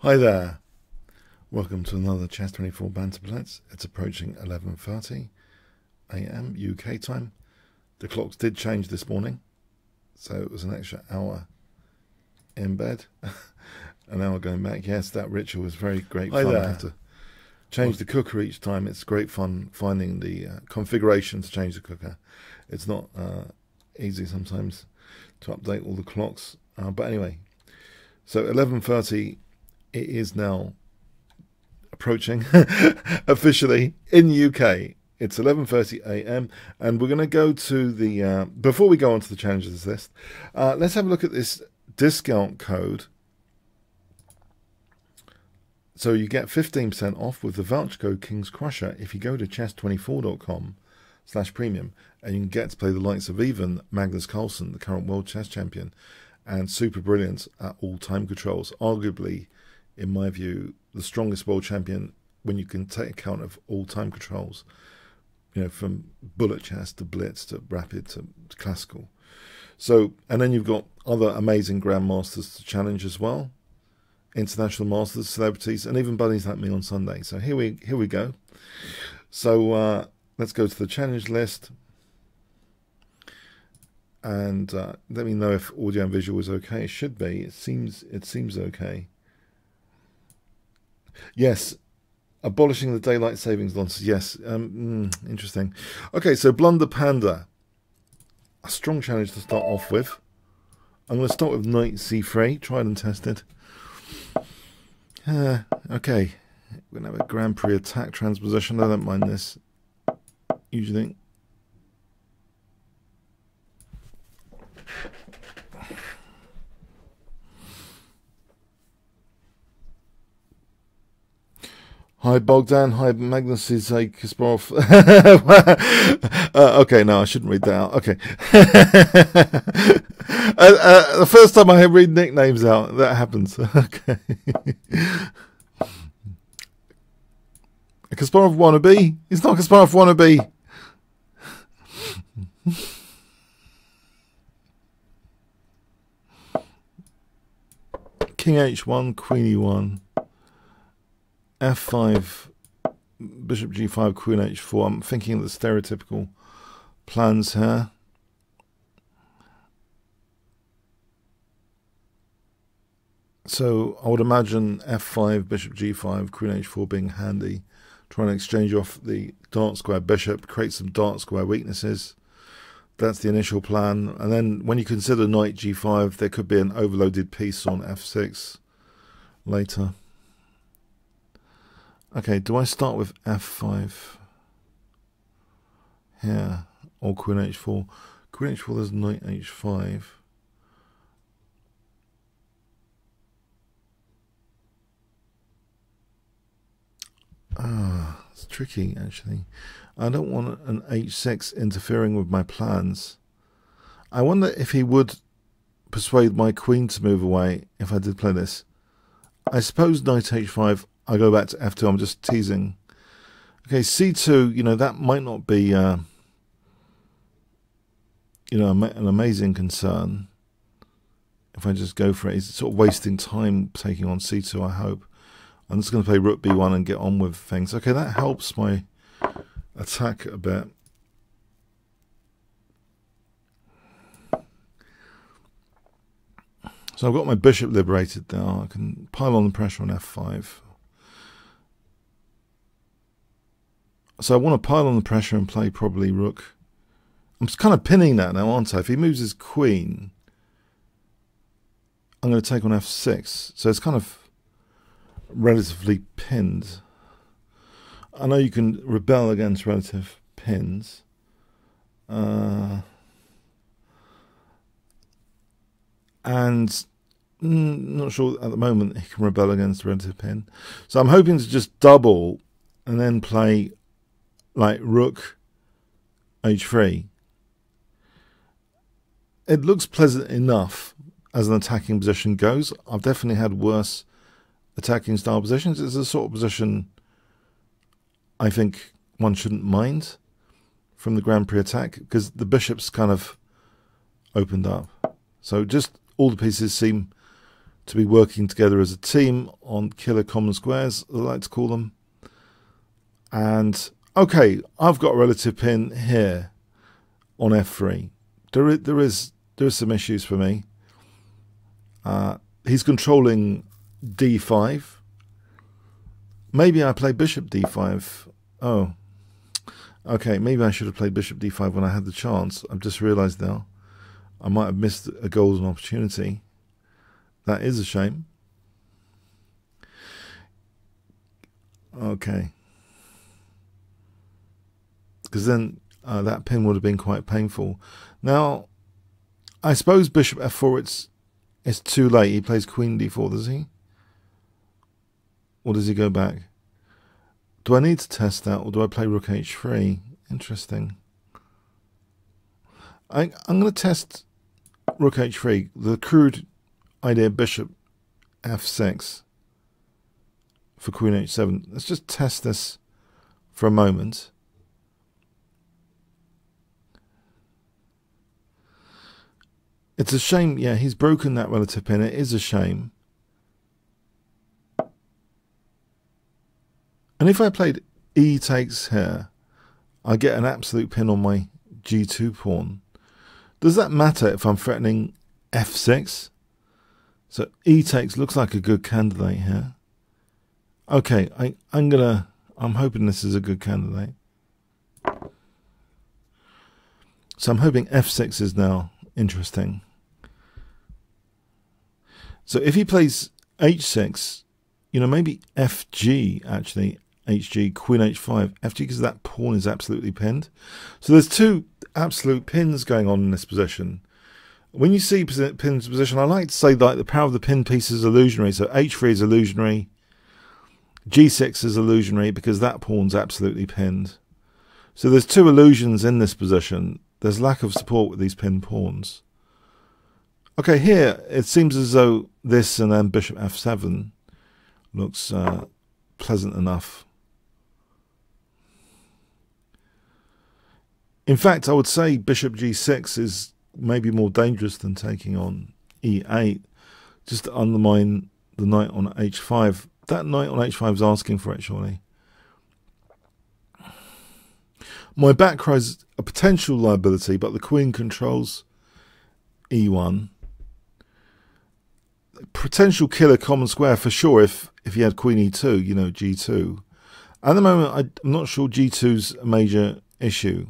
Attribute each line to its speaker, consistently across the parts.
Speaker 1: Hi there. Welcome to another Chess24 Banter Blitz. It's approaching 11:30 AM UK time. The clocks did change this morning, so it was an extra hour in bed. An hour going back. Yes, that ritual was very great fun. I have to change the cooker each time. It's great fun finding the configuration to change the cooker. It's not easy sometimes to update all the clocks. But anyway, so 11:30. It is now approaching officially in the UK. It's 11:30 AM, and we're going to go to the before we go on to the challenges list. Let's have a look at this discount code. So you get 15% off with the voucher code King's Crusher if you go to chess24.com/premium, and you can get to play the likes of even Magnus Carlsen, the current world chess champion, and Super Brilliant at all time controls. Arguably, in my view, the strongest world champion when you can take account of all time controls. You know, from bullet chess to blitz to rapid to classical. So, and then you've got other amazing grandmasters to challenge as well, international masters, celebrities, and even buddies like me on Sunday. So here we go. So let's go to the challenge list, and let me know if audio and visual is okay. It should be. It seems okay. Yes. Abolishing the daylight savings laws. Yes, interesting. Okay, so Blunder Panda. A strong challenge to start off with. I'm going to start with Knight C3, tried and tested. Okay, we're going to have a Grand Prix attack transposition. I don't mind this, usually. Hi Bogdan, hi Magnus is a Kasparov. Okay, no, I shouldn't read that out. Okay. The first time I read nicknames out, that happens. Okay. A Kasparov wannabe? It's not Kasparov wannabe. King H1, Queen E1. F5, Bishop G5, Queen H4. I'm thinking of the stereotypical plans here. So I would imagine F5, Bishop G5, Queen H4 being handy. Trying to exchange off the dark square bishop, create some dark square weaknesses. That's the initial plan. And then when you consider Knight G5, there could be an overloaded piece on F6 later. Okay, do I start with F5 here or Queen H4? Queen H4, there's Knight H5. It's tricky actually. I don't want an H6 interfering with my plans. I wonder if he would persuade my queen to move away if I did play this. I suppose Knight H5. I go back to F2. I'm just teasing. Okay, C2. You know, that might not be, you know, an amazing concern. If I just go for it, it's sort of wasting time taking on C2. I hope. I'm just going to play Rook B1 and get on with things. Okay, that helps my attack a bit. So I've got my bishop liberated now. I can pile on the pressure on F5. So I want to pile on the pressure and play probably Rook. I'm just kind of pinning that now, aren't I? If he moves his queen, I'm going to take on F6. So it's kind of relatively pinned. I know you can rebel against relative pins. And not sure at the moment he can rebel against relative pin. So I'm hoping to just double and then play like Rook H3. It looks pleasant enough as an attacking position goes. I've definitely had worse attacking style positions. It's a sort of position I think one shouldn't mind from the Grand Prix attack because the bishop's kind of opened up. So just all the pieces seem to be working together as a team on killer common squares, I like to call them. And okay, I've got a relative pin here on f3. There is some issues for me. He's controlling d5. Maybe I play bishop d5. Oh, okay, maybe I should have played bishop d5 when I had the chance. I've just realised now I might have missed a golden opportunity. That is a shame. Okay. Because then that pin would have been quite painful. Now, I suppose bishop f4, it's too late. He plays queen d4, does he? Or does he go back? Do I need to test that, or do I play rook h3? Interesting. I'm going to test rook h3. The crude idea bishop f6 for queen h7. Let's just test this for a moment. It's a shame, yeah, he's broken that relative pin. It is a shame. And if I played e takes here, I get an absolute pin on my g2 pawn. Does that matter if I'm threatening f6? So e takes looks like a good candidate here. Okay, I'm hoping this is a good candidate. So I'm hoping f6 is now interesting. So if he plays h6, you know, maybe fg actually, hg, queen h5, fg, because that pawn is absolutely pinned. So there's two absolute pins going on in this position. When you see pins position, I like to say like the power of the pin piece is illusionary. So h3 is illusionary, g6 is illusionary because that pawn's absolutely pinned. So there's two illusions in this position. There's lack of support with these pinned pawns. Okay, here it seems as though this and then bishop f7 looks pleasant enough. In fact, I would say bishop g6 is maybe more dangerous than taking on e8, just to undermine the knight on h5. That knight on h5 is asking for it, surely. My back row is a potential liability, but the queen controls e1. Potential killer common square for sure if he had queen e2, you know, g2. At the moment, I'm not sure g2's a major issue.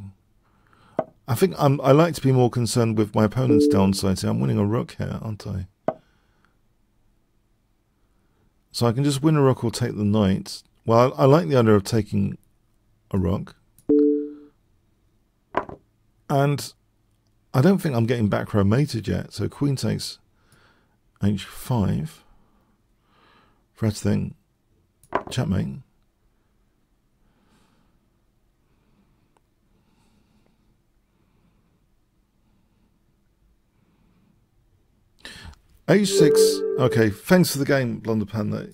Speaker 1: I think I like to be more concerned with my opponent's downside. See, I'm winning a rook here, aren't I? So I can just win a rook or take the knight. Well, I like the idea of taking a rook. And I don't think I'm getting back row mated yet. So queen takes h5. First thing, checkmate. h6. Okay, thanks for the game, Blonde Panda.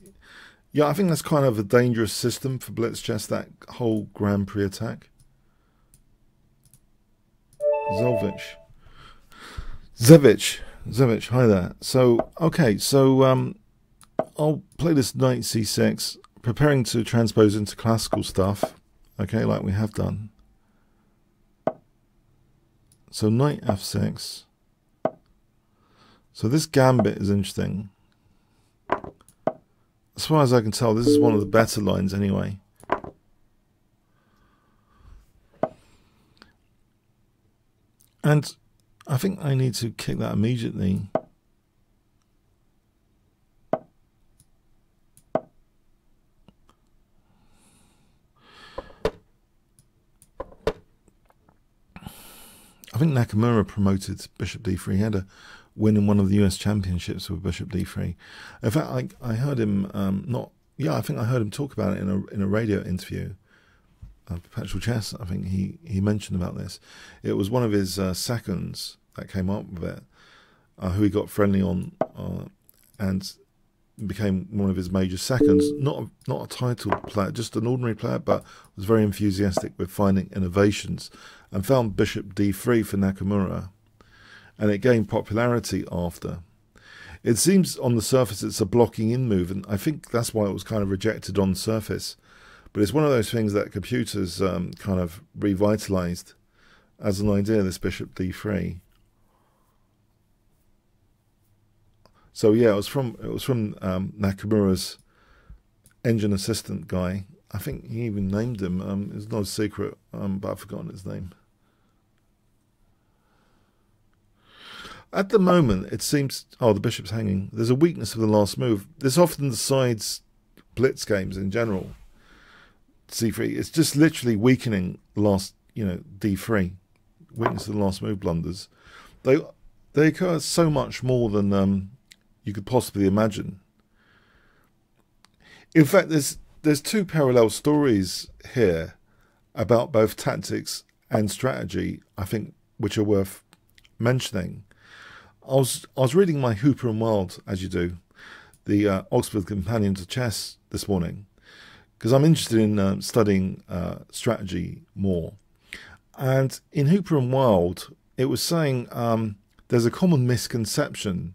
Speaker 1: Yeah, I think that's kind of a dangerous system for blitz chess, that whole Grand Prix attack. Zevich, hi there. So, okay, so I'll play this knight c6, preparing to transpose into classical stuff, okay, like we have done. So knight f6. So this gambit is interesting. As far as I can tell, this is one of the better lines anyway. And I think I need to kick that immediately. I think Nakamura promoted bishop d3. He had a win in one of the US championships with bishop d3. In fact, I heard him I think I heard him talk about it in a radio interview. Perpetual Chess, I think he mentioned about this. It was one of his seconds that came up with it, who he got friendly on, and became one of his major seconds. Not a titled player, just an ordinary player, but was very enthusiastic with finding innovations, and found bishop d3 for Nakamura, and it gained popularity after. It seems on the surface it's a blocking in move, and I think that's why it was kind of rejected on the surface. But it's one of those things that computers kind of revitalized as an idea, this bishop d3. So yeah, it was from Nakamura's engine assistant guy. I think he even named him. It's not a secret, but I've forgotten his name. At the moment, it seems... Oh, the bishop's hanging. There's a weakness of the last move. This often decides blitz games in general. C3. It's just literally weakening the last, d3. Weakness of the last move blunders. They occur so much more than you could possibly imagine. In fact, there's two parallel stories here about both tactics and strategy, I think, which are worth mentioning. I was reading my Hooper and Wilde, as you do, the Oxford Companion to Chess this morning, because I'm interested in studying strategy more. And in Hooper and Wilde, it was saying there's a common misconception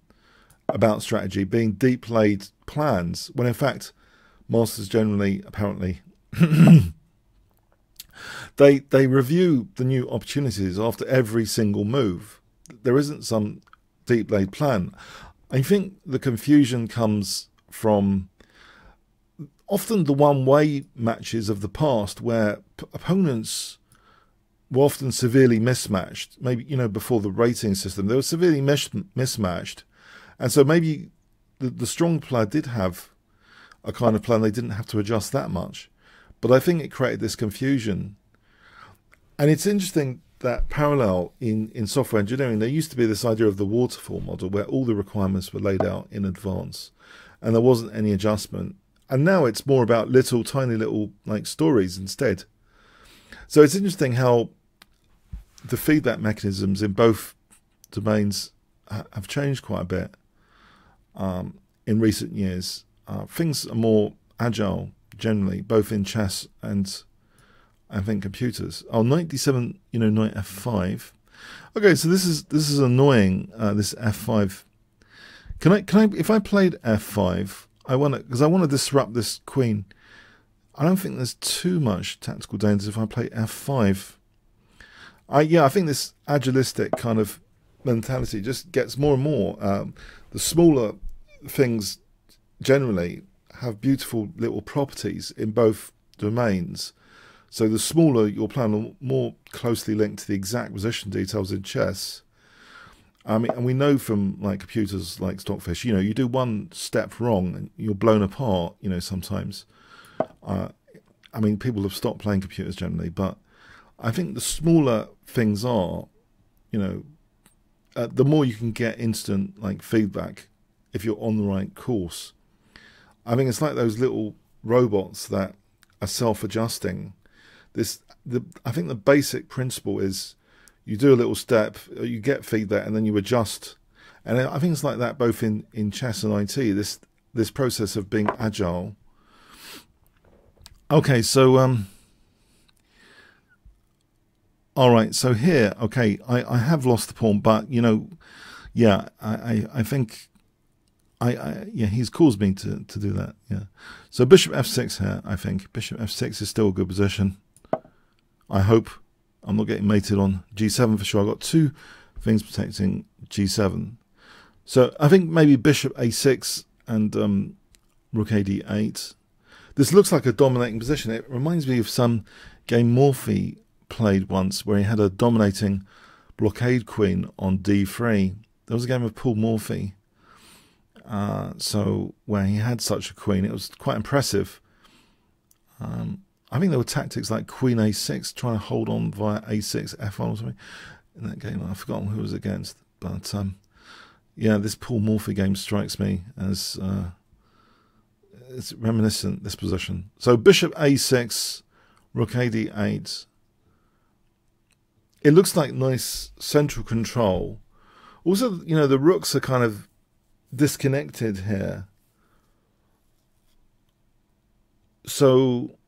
Speaker 1: about strategy being deep laid plans, when in fact masters generally, apparently, they review the new opportunities after every single move. There isn't some deep laid plan. I think the confusion comes from often the one-way matches of the past where opponents were often severely mismatched. Maybe, before the rating system, they were severely mismatched. And so maybe the strong player did have a kind of plan. They didn't have to adjust that much. But I think it created this confusion. And it's interesting that parallel in software engineering, there used to be this idea of the waterfall model where all the requirements were laid out in advance and there wasn't any adjustment. And now it's more about tiny little stories instead. So it's interesting how the feedback mechanisms in both domains have changed quite a bit in recent years. Things are more agile generally, both in chess and I think computers. Oh, knight d7, knight f5. Okay, so this is annoying. This f5. Can I if I played f5, I want to disrupt this queen. I don't think there's too much tactical danger if I play f5. I think this agilistic kind of mentality just gets more and more. The smaller things generally have beautiful little properties in both domains. So the smaller your plan, the more closely linked to the exact position details in chess. And we know from computers like Stockfish, you do one step wrong and you're blown apart. Sometimes. People have stopped playing computers generally, but I think the smaller things are, the more you can get instant feedback if you're on the right course. I think it's like those little robots that are self-adjusting. I think the basic principle is you do a little step, you get feedback, and then you adjust. And I think it's like that both in chess and IT. This process of being agile. Okay, so all right. So here, okay, I have lost the pawn, but yeah, I think he's caused me to do that. Yeah. So bishop f6 here. I think bishop f6 is still a good position. I hope I'm not getting mated on g7 for sure. I've got two things protecting g7. So I think maybe bishop a6 and rook a d8. This looks like a dominating position. It reminds me of some game Morphy played once where he had a dominating blockade queen on d3. There was a game of Paul Morphy. So where he had such a queen, it was quite impressive. I think there were tactics like queen a6, trying to hold on via a6, f1 or something in that game. I've forgotten who it was against. But yeah, this Paul Morphy game strikes me as it's reminiscent, this position. So bishop a6, rook a d8. It looks like nice central control. Also, the rooks are kind of disconnected here. So,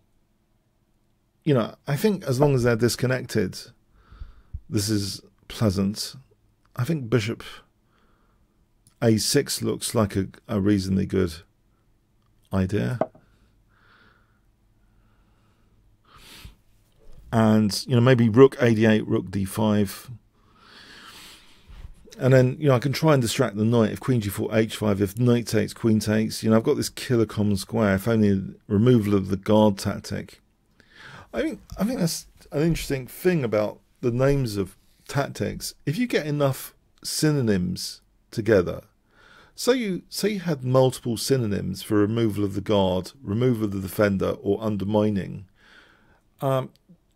Speaker 1: I think as long as they're disconnected, this is pleasant. I think bishop A6 looks like a reasonably good idea. And, you know, maybe rook A8, rook D5. And then, you know, I can try and distract the knight if queen G4, H5, if knight takes, queen takes. You know, I've got this killer common square, if only removal of the guard tactic. I think that's an interesting thing about the names of tactics. If you get enough synonyms together, so you had multiple synonyms for removal of the guard, removal of the defender, or undermining,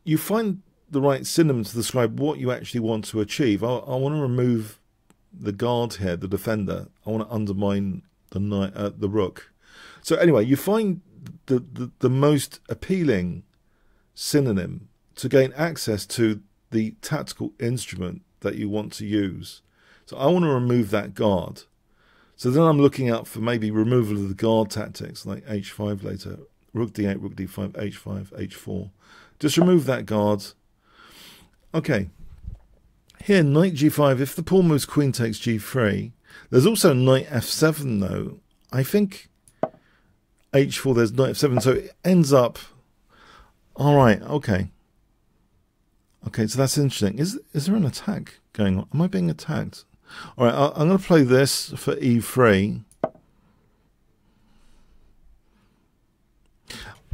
Speaker 1: you find the right synonym to describe what you actually want to achieve. I want to remove the guard here, the defender. I want to undermine the knight, the rook. So anyway, you find the most appealing synonym to gain access to the tactical instrument that you want to use. So I want to remove that guard. So then I'm looking out for maybe removal of the guard tactics, like H5 later, rook D8, rook D5, H5, H4. Just remove that guard. Okay. Here, knight G5, if the pawn moves, queen takes G3. There's also knight F7, though. I think H4, there's knight F7, so it ends up... All right, okay. Okay, so that's interesting. Is there an attack going on? Am I being attacked? All right, I'm going to play this for E3.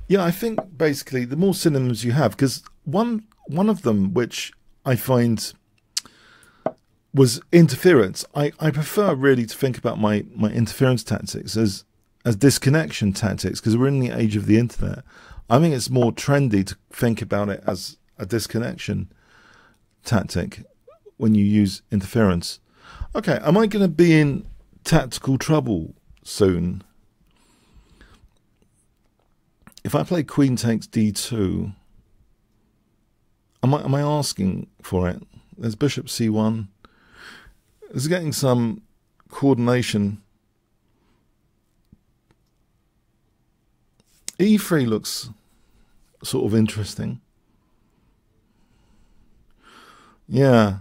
Speaker 1: Yeah, I think basically the more synonyms you have, because one of them which I find was interference. I prefer really to think about my interference tactics as disconnection tactics, because we're in the age of the internet. I think it's more trendy to think about it as a disconnection tactic when you use interference. Okay, am I going to be in tactical trouble soon? If I play queen takes D2, am I asking for it? There's bishop C1. It's getting some coordination. E3 looks sort of interesting. Yeah.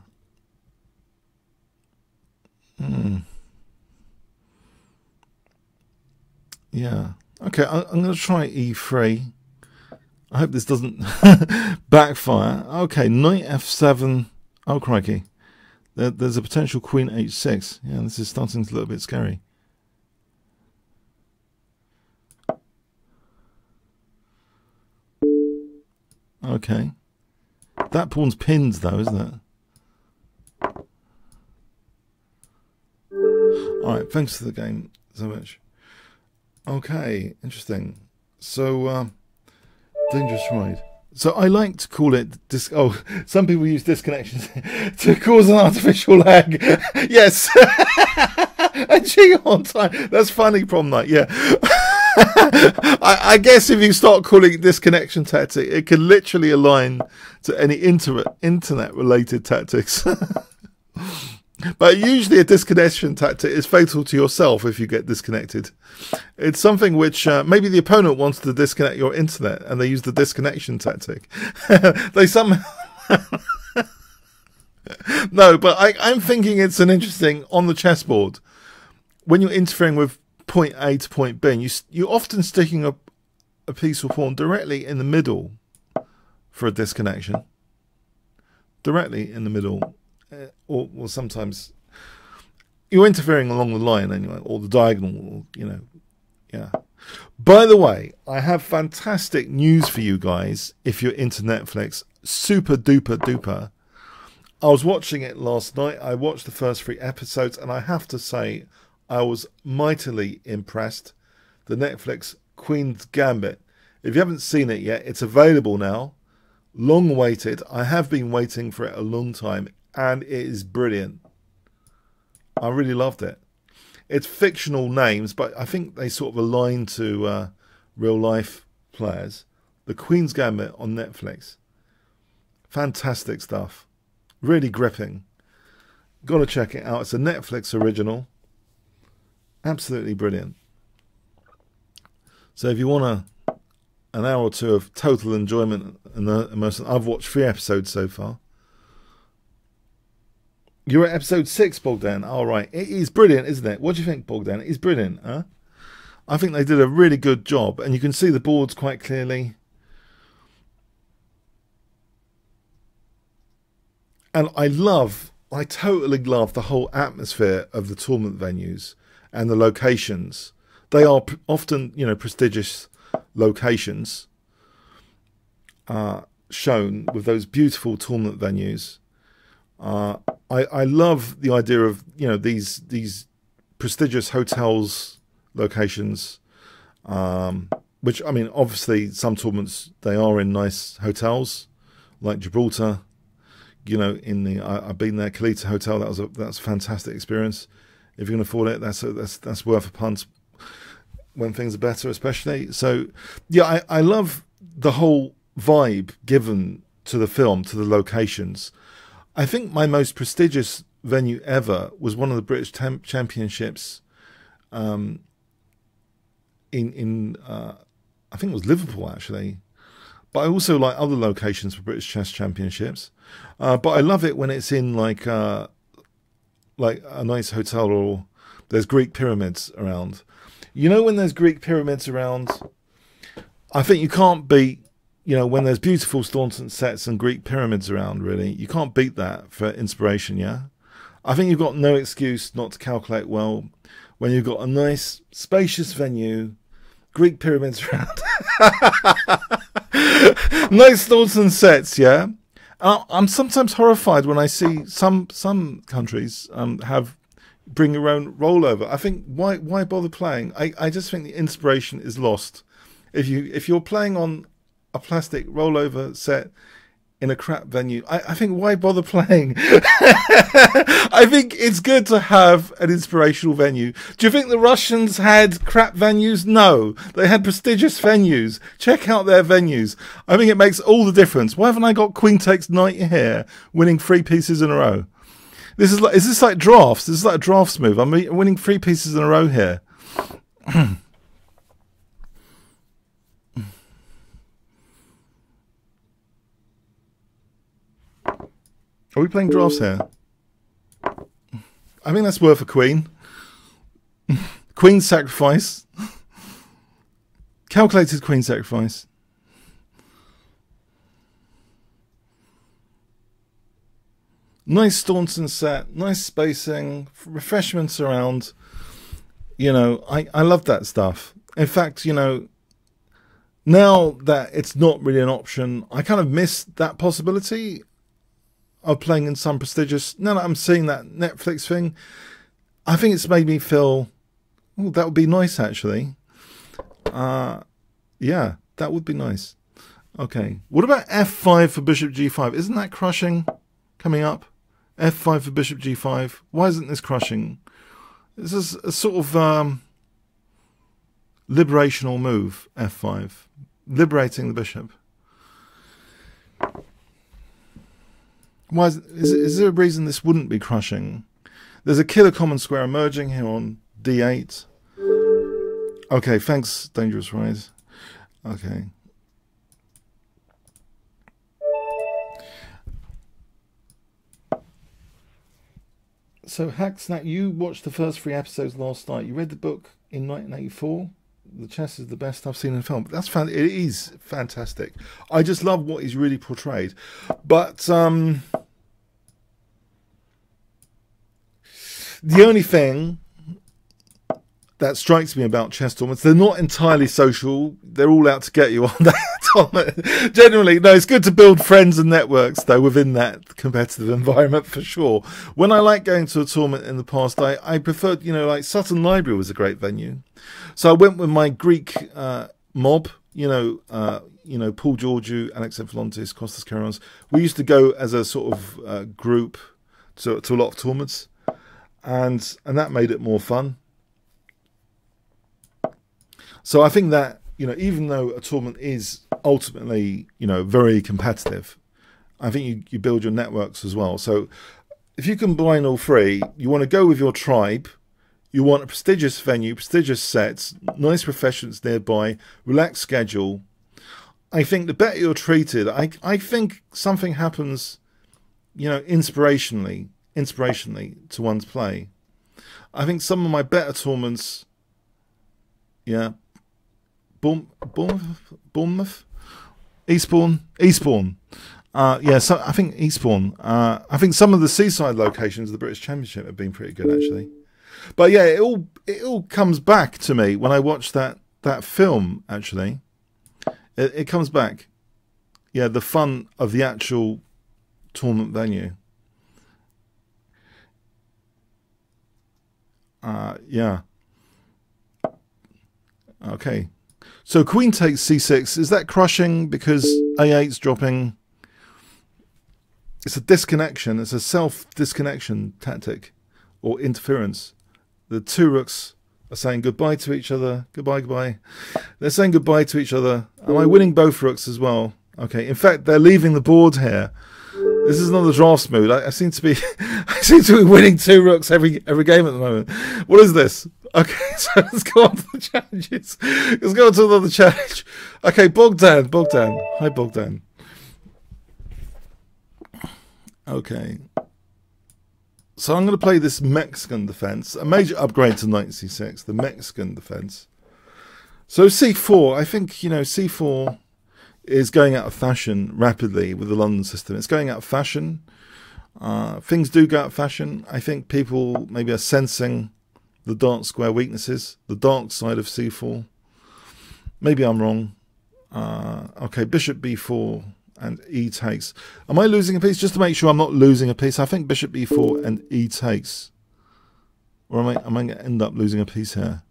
Speaker 1: Yeah. Okay, I'm going to try E3. I hope this doesn't backfire. Okay, knight F7. Oh, crikey. There's a potential queen H6. Yeah, this is starting to look a bit scary. Okay. That pawn's pinned, though, isn't it? Alright, thanks for the game so much. Okay, interesting. So, dangerous ride. So I like to call it some people use disconnections to cause an artificial lag. Yes. A G on time. That's funny, prom night. Yeah. I guess if you start calling it disconnection tactic, it can literally align to any internet related tactics. But usually a disconnection tactic is fatal to yourself if you get disconnected. It's something which maybe the opponent wants to disconnect your internet and they use the disconnection tactic. They somehow... No, but I'm thinking it's an interesting, on the chessboard, when you're interfering with point A to point B, you're often sticking a piece or pawn directly in the middle for a disconnection. Directly in the middle. Or sometimes you're interfering along the line anyway, or the diagonal, you know. Yeah. By the way, I have fantastic news for you guys if you're into Netflix. Super duper duper. I was watching it last night. I watched the first 3 episodes, and I have to say I was mightily impressed. The Netflix Queen's Gambit. If you haven't seen it yet, it's available now. Long awaited. I have been waiting for it a long time. And it is brilliant. I really loved it. It's fictional names, but I think they sort of align to real life players. The Queen's Gambit on Netflix. Fantastic stuff. Really gripping. Got to check it out. It's a Netflix original. Absolutely brilliant. So if you want an hour or two of total enjoyment and immersion, I've watched 3 episodes so far. You're at episode 6, Bogdan. All right. It is brilliant, isn't it? What do you think, Bogdan? It is brilliant, huh? I think they did a really good job, and you can see the boards quite clearly. And I totally love the whole atmosphere of the tournament venues and the locations. They are often, prestigious locations shown with those beautiful tournament venues. I love the idea of these prestigious hotels locations, which I mean obviously some tournaments they are in nice hotels like Gibraltar. I've been there, Kalita Hotel. That's a fantastic experience. If you can afford it, that's worth a punt when things are better, especially. So yeah, I love the whole vibe given to the film, to the locations. I think my most prestigious venue ever was one of the British Championships in I think it was Liverpool, actually. But I also like other locations for British Chess Championships. But I love it when it's in like a nice hotel, or there's Greek pyramids around. When there's Greek pyramids around, I think you can't beat, when there's beautiful Staunton sets and Greek pyramids around, really, you can't beat that for inspiration, yeah? I think you've got no excuse not to calculate well when you've got a nice, spacious venue, Greek pyramids around. Nice Staunton sets, yeah? I'm sometimes horrified when I see some countries bring your own rollover. I think, why bother playing? I just think the inspiration is lost. If you're playing on a plastic rollover set in a crap venue, I think why bother playing? I think it's good to have an inspirational venue. Do you think the Russians had crap venues? No, they had prestigious venues. Check out their venues. I think it makes all the difference. Why haven't I got Queen takes knight here, winning 3 pieces in a row? Is this like drafts? This is like a drafts move. I'm winning 3 pieces in a row here. Are we playing drafts here? I think that's worth a queen. Queen sacrifice. Calculated queen sacrifice. Nice Staunton set, nice spacing, refreshments around. I love that stuff. In fact, now that it's not really an option, I kind of miss that possibility of playing in some prestigious. Now that I'm seeing that Netflix thing, I think it's made me feel, oh, that would be nice actually. Yeah, that would be nice. Okay, what about f5 for bishop g5? Isn't that crushing coming up? f5 for bishop g5. Why isn't this crushing? This is a sort of liberational move, f5. Liberating the bishop. Why is there a reason this wouldn't be crushing? There's a killer common square emerging here on d8. Okay, thanks, Dangerous Rise. Okay. So, Hacksnack, you watched the first 3 episodes last night. You read the book in 1984. The chess is the best I've seen in film. That's it is fantastic. I just love what he's really portrayed. But the only thing that strikes me about chess tournaments, they're not entirely social. They're all out to get you on that tournament. Generally, no, it's good to build friends and networks, though, within that competitive environment, for sure. When I like going to a tournament in the past, I preferred, like Sutton Library was a great venue. So I went with my Greek mob, Paul Georgiou, Alex Evolontis, Kostas Keranos. We used to go as a sort of group to a lot of tournaments, and that made it more fun. So I think that, even though a tournament is ultimately, very competitive, I think you build your networks as well. So if you combine all 3, you want to go with your tribe, you want a prestigious venue, prestigious sets, nice professions nearby, relaxed schedule. I think the better you're treated, I think something happens, inspirationally. inspirationally to one's play. I think some of my better tournaments, yeah, Bournemouth, Eastbourne. Yeah, so I think Eastbourne. I think some of the seaside locations of the British Championship have been pretty good actually. But yeah, it all comes back to me when I watch that film. Actually, it comes back. Yeah, the fun of the actual tournament venue. Yeah. Okay. So Queen takes C6. Is that crushing because A8's dropping? It's a disconnection. It's a self-disconnection tactic or interference. The two rooks are saying goodbye to each other. Goodbye, goodbye. They're saying goodbye to each other. Am I winning both rooks as well? Okay. In fact, they're leaving the board here. This is not the drafts mood. I seem to be, winning two rooks every game at the moment. What is this? Okay, so let's go on to the challenges. Let's go on to another challenge. Okay, Bogdan. Hi, Bogdan. Okay. So I'm going to play this Mexican defense, a major upgrade to knight c6, the Mexican defense. So c4, I think, c4 is going out of fashion rapidly with the London system. It's going out of fashion. Things do go out of fashion. I think people maybe are sensing the dark square weaknesses, the dark side of c4. Maybe I'm wrong. Okay, bishop b4 and e takes. Am I losing a piece? Just to make sure I'm not losing a piece, I think bishop b4 and e takes. Or am I going to end up losing a piece here?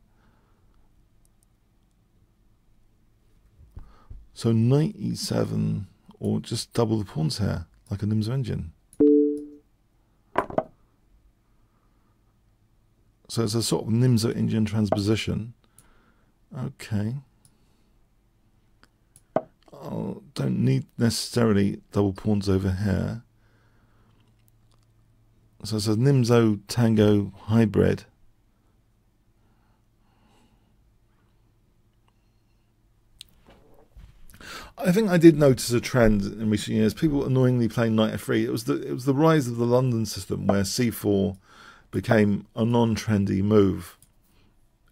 Speaker 1: So knight e7, or just double the pawns here, like a Nimzo engine. So it's a sort of Nimzo engine transposition. Okay. I don't need necessarily double pawns over here. So it's a Nimzo Tango hybrid. I think I did notice a trend in recent years. People annoyingly playing knight f3. It was the rise of the London system where c4 became a non-trendy move.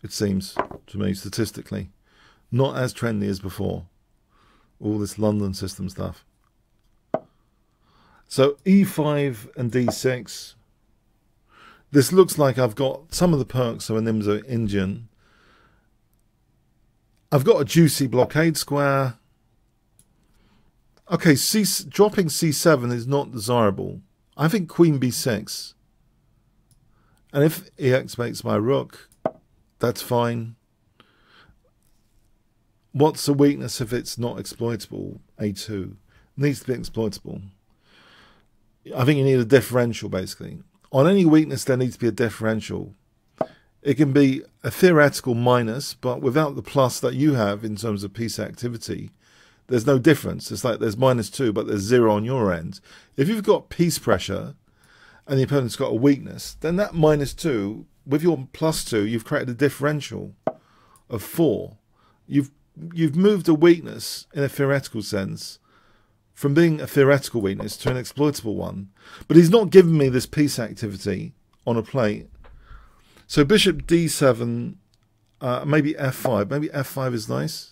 Speaker 1: It seems to me statistically, not as trendy as before. All this London system stuff. So e5 and d6. This looks like I've got some of the perks of a Nimzo engine. I've got a juicy blockade square. Okay, dropping c7 is not desirable. I think queen b6. And if ex makes my rook, that's fine. What's the weakness if it's not exploitable? A2. It needs to be exploitable. I think you need a differential, basically. On any weakness, there needs to be a differential. It can be a theoretical minus, but without the plus that you have in terms of piece activity, there's no difference. It's like there's -2, but there's 0 on your end. If you've got piece pressure and the opponent's got a weakness, then that -2, with your +2, you've created a differential of 4. You've moved a weakness in a theoretical sense from being a theoretical weakness to an exploitable one. But he's not giving me this piece activity on a plate. So bishop d7, maybe f5. Maybe f5 is nice.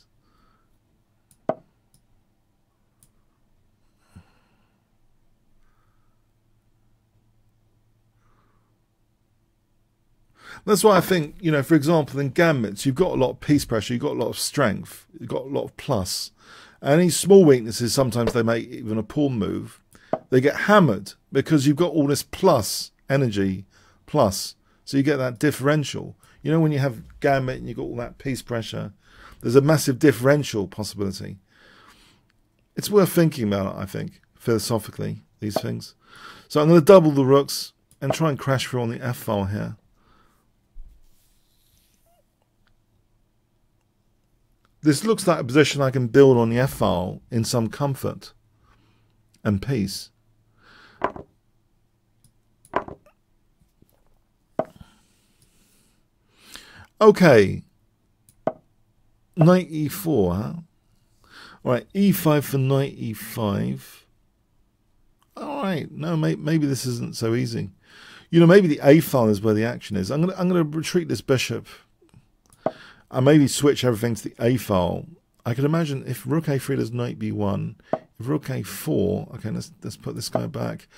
Speaker 1: That's why I think, for example, in gambits, you've got a lot of piece pressure, you've got a lot of strength, you've got a lot of plus. And any small weaknesses, sometimes they make even a pawn move. They get hammered because you've got all this plus energy, plus. So you get that differential. When you have gambit and you've got all that piece pressure, there's a massive differential possibility. It's worth thinking about, I think, philosophically, these things. So I'm going to double the rooks and try and crash through on the F file here. This looks like a position I can build on the F file in some comfort and peace. Okay, knight e4, huh? All right, e5 for knight e5. all right, no, maybe this isn't so easy. You know, maybe the A file is where the action is. I'm gonna retreat this bishop. I maybe switch everything to the A file. I could imagine if rook A3 does knight B1, if rook A4, okay, let's put this guy back.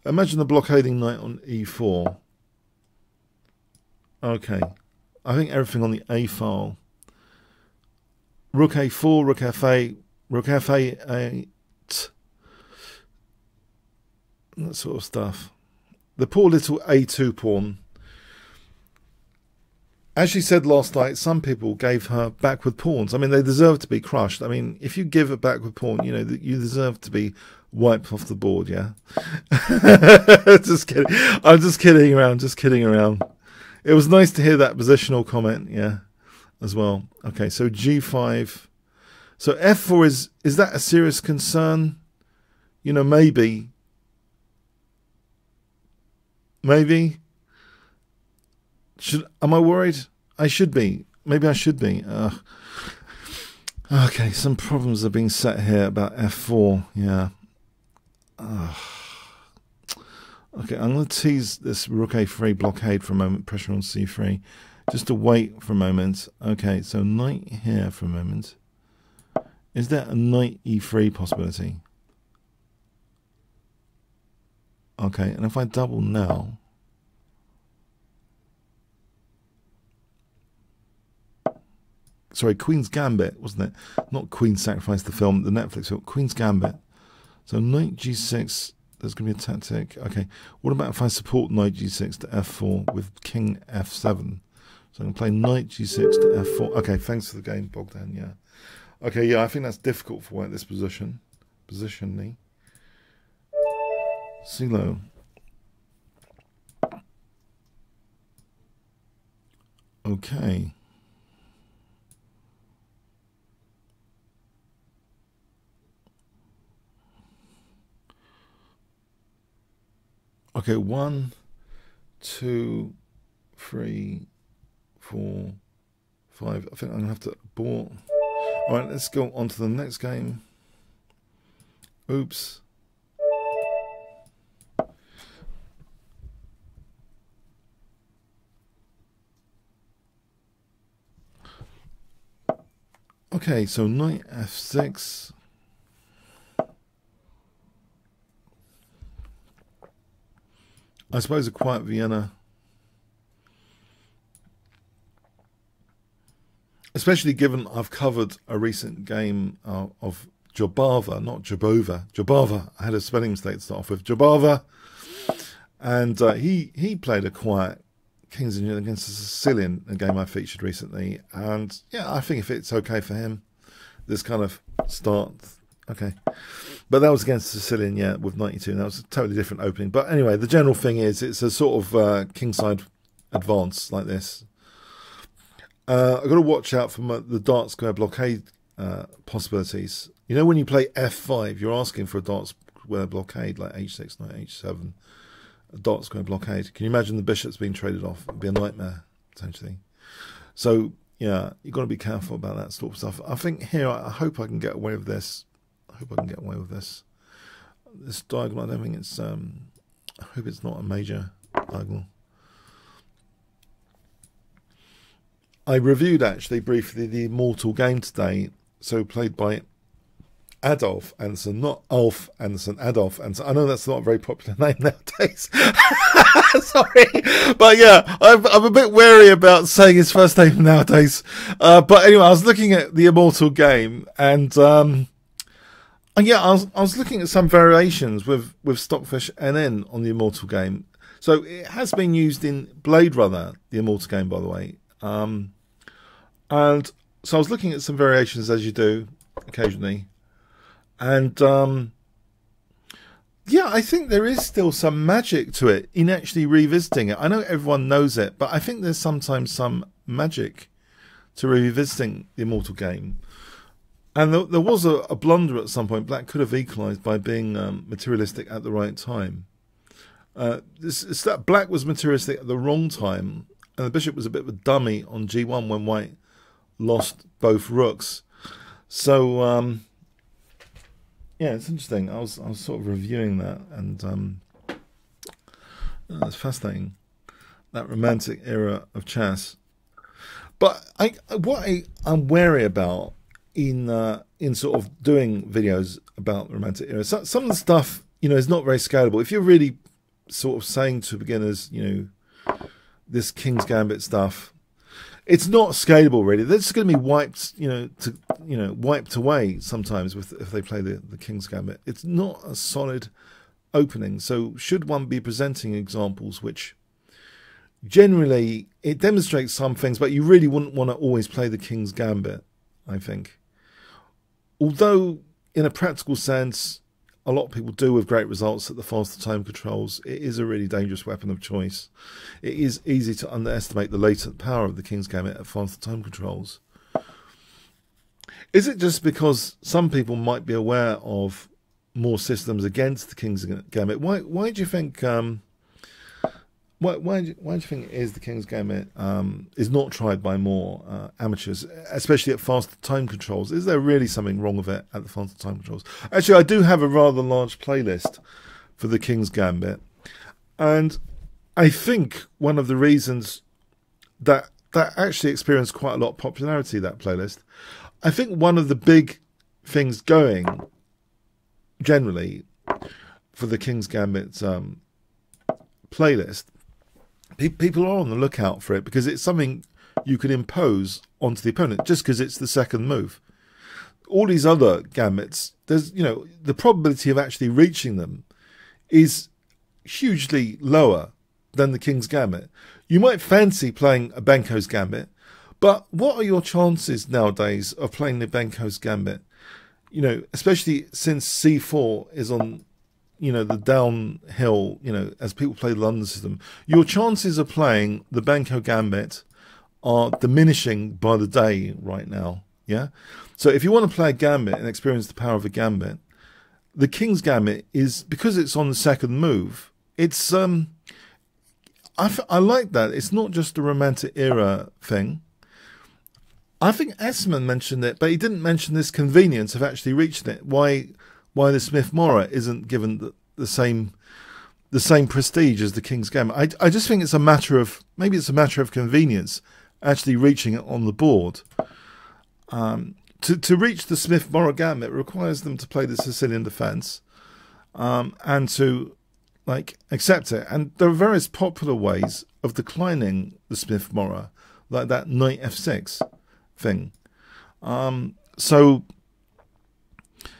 Speaker 1: Imagine the blockading knight on E4. Okay, I think everything on the A file. Rook A4, rook F8, rook F8, that sort of stuff. The poor little A2 pawn. As she said last night, some people gave her backward pawns. I mean, they deserve to be crushed. I mean, if you give a backward pawn, you know, you deserve to be wiped off the board, yeah? Just kidding. I'm just kidding around, just kidding around. It was nice to hear that positional comment, yeah, as well. Okay, so G5. So F4 is that a serious concern? You know, maybe. Maybe. Am I worried? I should be. Maybe I should be. Okay, some problems are being set here about F4. Yeah. Okay, I'm going to tease this rook A3 blockade for a moment. Pressure on C3. Just to wait for a moment. Okay, so knight here for a moment. Is there a knight E3 possibility? Okay, and if I double now... Sorry, Queen's Gambit, wasn't it? Not Queen's Sacrifice, the film, the Netflix film. Queen's Gambit. So knight G6, there's going to be a tactic. Okay, what about if I support knight G6 to F4 with King F7? So I'm going to play knight G6 to F4. Okay, thanks for the game, Bogdan, yeah. Okay, yeah, I think that's difficult for white, this position. Positionally. Silo. Okay. Okay, 1, 2, 3, 4, 5. I think I'm going to have to abort. All right, let's go on to the next game. Oops. Okay, so knight F6. I suppose a quiet Vienna, especially given I've covered a recent game of Jobava, not Jabova. Jobava. I had a spelling mistake to start off with. Jobava, and he played a quiet Kings and against a Sicilian, a game I featured recently, and yeah, I think if it's okay for him, this kind of start. Okay, but that was against Sicilian, yeah, with 92. That was a totally different opening. But anyway, the general thing is it's a sort of kingside advance like this. I've got to watch out for the dark square blockade possibilities. You know, when you play F5, you're asking for a dark square blockade like H6, knight H7, a dark square blockade. Can you imagine the bishops being traded off? It'd be a nightmare, potentially. So, yeah, you've got to be careful about that sort of stuff. I think here, I hope I can get away with this. I hope I can get away with this. This diagonal, I don't think it's, I hope it's not a major diagonal. I reviewed, actually, briefly, the Immortal game today, so played by Adolf Anderson, not Ulf Anderson, Adolf Anderson. I know that's not a very popular name nowadays. Sorry. But yeah, I'm a bit wary about saying his first name nowadays. But anyway, I was looking at the Immortal game, and yeah, I was looking at some variations with Stockfish NN on the Immortal game. So it has been used in Blade Runner, the Immortal game, by the way. And so I was looking at some variations, as you do occasionally. And yeah, I think there is still some magic to it in actually revisiting it. I know everyone knows it, but I think there's sometimes some magic to revisiting the Immortal game. And there was a blunder at some point. Black could have equalised by being materialistic at the right time. It's that Black was materialistic at the wrong time, and the bishop was a bit of a dummy on G1 when White lost both rooks. So Yeah, it's interesting. I was sort of reviewing that, and it's fascinating, that romantic era of chess. But I'm wary about in sort of doing videos about the romantic era. So, some of the stuff, is not very scalable. If you're really sort of saying to beginners, this King's Gambit stuff, it's not scalable really. They're just going to be wiped, wiped away sometimes if they play the King's Gambit. It's not a solid opening. So should one be presenting examples which generally it demonstrates some things, but you really wouldn't want to always play the King's Gambit, I think. Although in a practical sense, a lot of people do with great results at the faster time controls, it is a really dangerous weapon of choice. It is easy to underestimate the latent power of the King's Gambit at faster time controls. Is it just because some people might be aware of more systems against the King's Gambit? Why do you think? Why do you think it is the King's Gambit is not tried by more amateurs, especially at faster time controls? Is there really something wrong with it at the faster time controls? Actually, I do have a rather large playlist for the King's Gambit, and I think one of the reasons that actually experienced quite a lot of popularity, that playlist, I think one of the big things going generally for the King's Gambit playlist, people are on the lookout for it because it's something you can impose onto the opponent just because it's the second move. All these other gambits, there's the probability of actually reaching them is hugely lower than the King's Gambit. You might fancy playing a Benko's Gambit, but what are your chances nowadays of playing the Benko's Gambit? Especially since C4 is on the downhill, as people play the London system, your chances of playing the Benko Gambit are diminishing by the day right now. Yeah. So if you want to play a Gambit and experience the power of a Gambit, the King's Gambit is, because it's on the second move, it's I like that. It's not just a romantic era thing. I think Esserman mentioned it, but he didn't mention this convenience of actually reaching it. Why the Smith-Morra isn't given the same prestige as the King's Gambit. I just think it's a matter of convenience actually reaching it on the board. To reach the Smith-Morra Gambit requires them to play the Sicilian defence and to accept it. And there are various popular ways of declining the Smith-Morra, like that knight f6 thing. So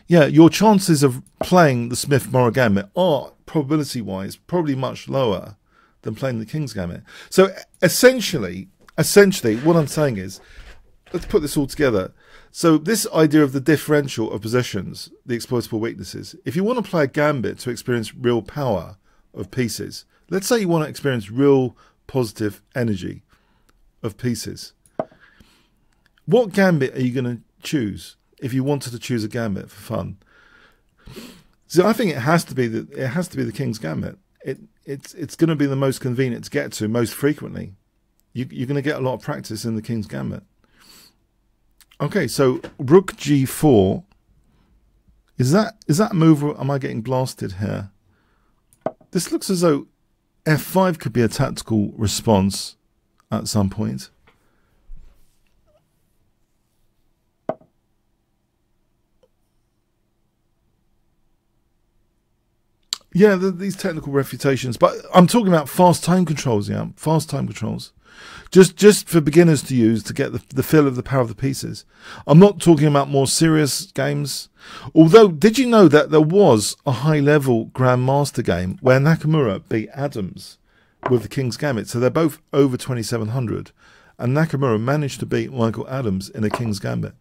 Speaker 1: yeah, your chances of playing the Smith-Morra Gambit are, probability-wise, probably much lower than playing the King's Gambit. So essentially, what I'm saying is, let's put this all together. So this idea of the differential of positions, the exploitable weaknesses, if you want to play a Gambit to experience real power of pieces, let's say you want to experience real positive energy of pieces, what Gambit are you going to choose? If you wanted to choose a Gambit for fun, so I think it has to be the King's Gambit. It's going to be the most convenient to get to most frequently. You're going to get a lot of practice in the King's Gambit. Okay, so Rook G4. Is that a move, or am I getting blasted here? This looks as though F5 could be a tactical response at some point. Yeah, these technical refutations, but I'm talking about fast time controls. Yeah, fast time controls, just for beginners to use to get the feel of the power of the pieces. I'm not talking about more serious games. Although, did you know that there was a high-level Grandmaster game where Nakamura beat Adams with the King's Gambit? So they're both over 2700, and Nakamura managed to beat Michael Adams in a King's Gambit.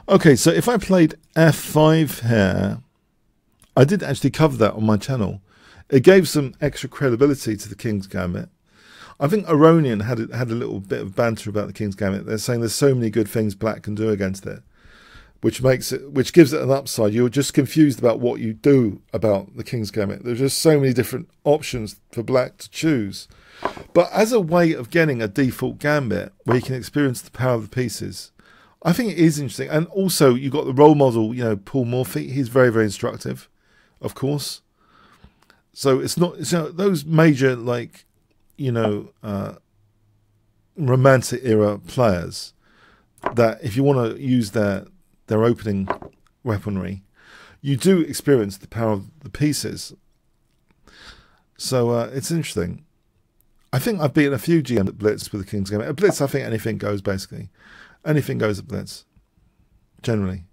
Speaker 1: Okay, so if I played F5 here, I did actually cover that on my channel. It gave some extra credibility to the King's Gambit. I think Aronian had a little bit of banter about the King's Gambit. They're saying there's so many good things black can do against it, which gives it an upside. You're just confused about what you do about the King's Gambit. There's just so many different options for black to choose. But as a way of getting a default Gambit where you can experience the power of the pieces, I think it is interesting. And also, you've got the role model, Paul Morphy. He's very, very instructive, of course. So it's not those major, romantic era players that if you want to use their opening weaponry, you do experience the power of the pieces. So it's interesting. I think I've beaten a few GM at Blitz with the King's Gambit. At Blitz, I think anything goes, basically. Anything goes at Blitz, generally.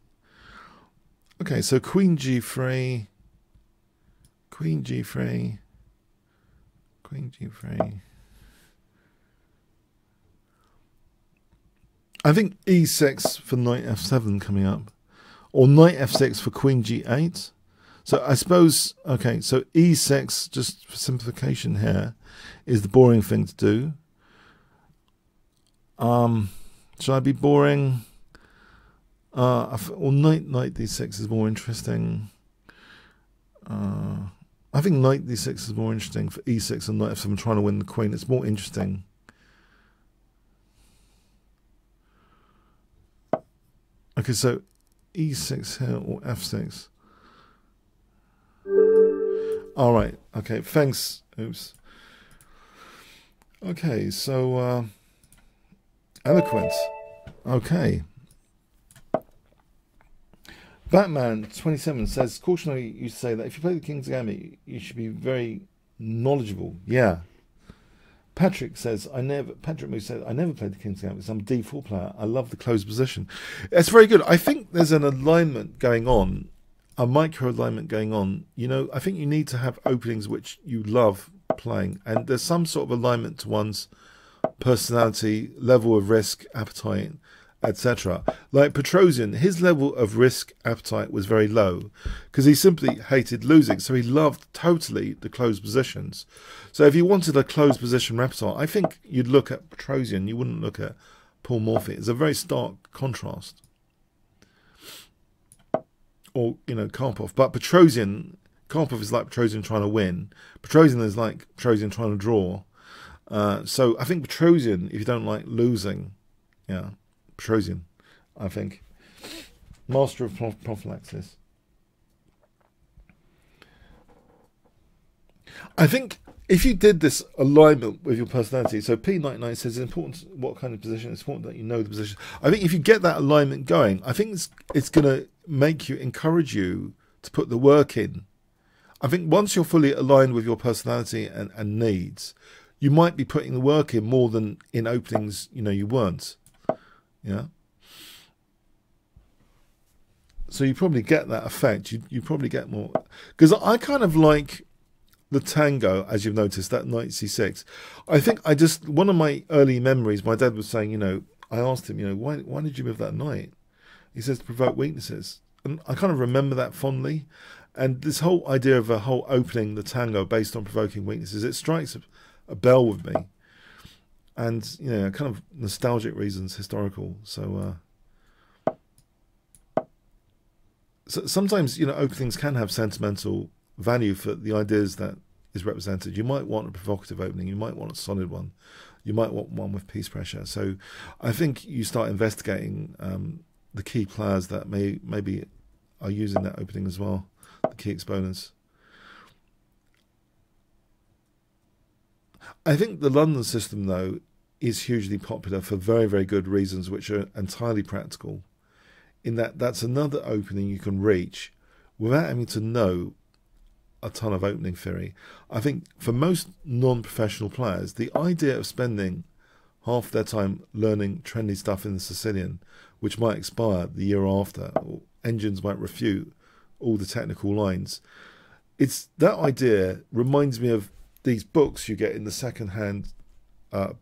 Speaker 1: Okay, so Queen G3. Queen G3. Queen G3. I think E6 for Knight F7 coming up. Or Knight F6 for Queen G8. So I suppose, okay, so E6, just for simplification here, is the boring thing to do. Should I be boring? Well, Knight D6 is more interesting. I think Knight D6 is more interesting for E6 and Knight F7 trying to win the Queen. It's more interesting. Okay, so E6 here or F6. All right. Okay. Thanks. Oops. Okay. So, eloquence. Okay. Batman27 says, cautionary, you say that if you play the King's Gambit, you should be very knowledgeable. Yeah. Patrick says, Patrick Moose said, I never played the King's Gambit because I'm a D4 player. I love the closed position. It's very good. I think there's an alignment going on, a micro alignment going on. I think you need to have openings which you love playing. And there's some sort of alignment to one's personality, level of risk, appetite, etc. Like Petrosian, his level of risk appetite was very low because he simply hated losing. So he loved totally the closed positions. So if you wanted a closed position repertoire, I think you'd look at Petrosian. You wouldn't look at Paul Morphy. It's a very stark contrast. Or, Karpov. But Karpov is like Petrosian trying to win. Petrosian is like Petrosian trying to draw. So I think Petrosian, if you don't like losing, Petrosian, I think. Master of prophylaxis. I think if you did this alignment with your personality, so P99 says it's important what kind of position, it's important that you know the position. I think if you get that alignment going, I think it's going to encourage you to put the work in. I think once you're fully aligned with your personality and needs, you might be putting the work in more than in openings, you weren't. Yeah. So you probably get that effect. You probably get more. Because I kind of like the tango, as you've noticed, that Knight C6. I think one of my early memories, my dad was saying, I asked him, why did you move that knight? He says to provoke weaknesses. And I kind of remember that fondly. And this whole idea of a whole opening the tango based on provoking weaknesses, it strikes a bell with me. And, kind of nostalgic reasons, historical. So sometimes, openings can have sentimental value for the ideas that is represented. You might want a provocative opening. You might want a solid one. You might want one with peace pressure. So I think you start investigating the key players that maybe are using that opening as well, the key exponents. I think the London system, though, is hugely popular for very, very good reasons, which are entirely practical, in that that's another opening you can reach without having to know a ton of opening theory. I think for most non-professional players, the idea of spending half their time learning trendy stuff in the Sicilian, which might expire the year after, or engines might refute all the technical lines, that idea reminds me of these books you get in the second-hand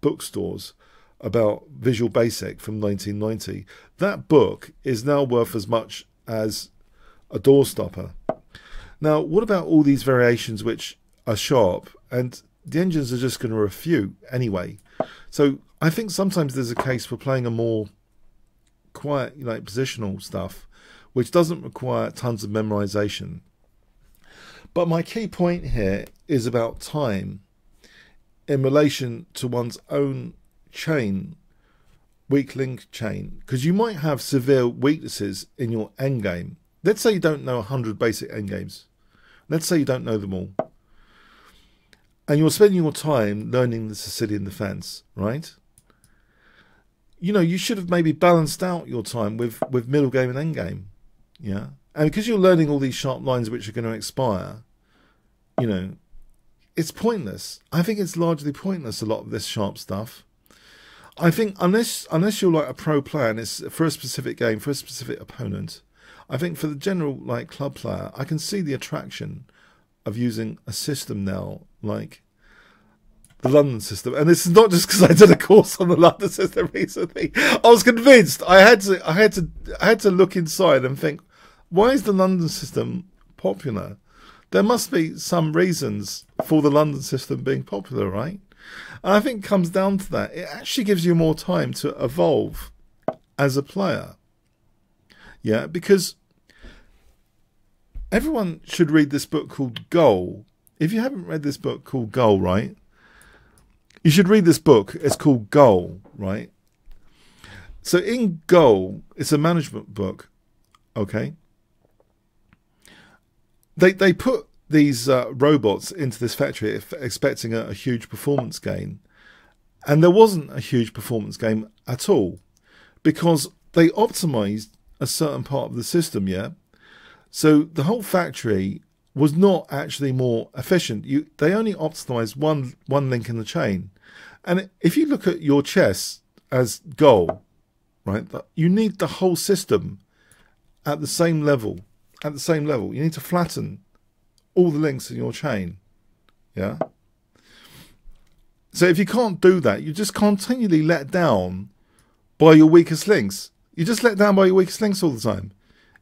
Speaker 1: bookstores about Visual Basic from 1990. That book is now worth as much as a doorstopper. Now, what about all these variations which are sharp and the engines are just going to refute anyway? So I think sometimes there's a case for playing a more quiet, positional stuff, which doesn't require tons of memorization. But my key point here is about time in relation to one's own chain weak link chain, because you might have severe weaknesses in your endgame. Let's say you don't know 100 basic endgames. Let's say you don't know them all. And you're spending your time learning the Sicilian defense, right? You know, you should have maybe balanced out your time with middle game and end game. Yeah. And because you're learning all these sharp lines which are going to expire, you know, it's pointless. I think it's largely pointless, a lot of this sharp stuff. I think unless you're like a pro player and it's for a specific game, for a specific opponent, I think for the general like club player, I can see the attraction of using a system now like the London system. And this is not just because I did a course on the London system recently. I was convinced. I had to look inside and think, why is the London system popular? There must be some reasons for the London system being popular, right? And I think it comes down to that. It actually gives you more time to evolve as a player. Yeah, because everyone should read this book called Goal. If you haven't read this book called Goal, right, you should read this book. It's called Goal, right? So in Goal, it's a management book, okay? They put these robots into this factory expecting a huge performance gain. And there wasn't a huge performance gain at all because they optimized a certain part of the system, yeah? So the whole factory was not actually more efficient. They only optimized one link in the chain. And if you look at your chess as goal, right, you need the whole system at the same level. At the same level. You need to flatten all the links in your chain. Yeah? So if you can't do that, you're just continually let down by your weakest links. You're just let down by your weakest links all the time.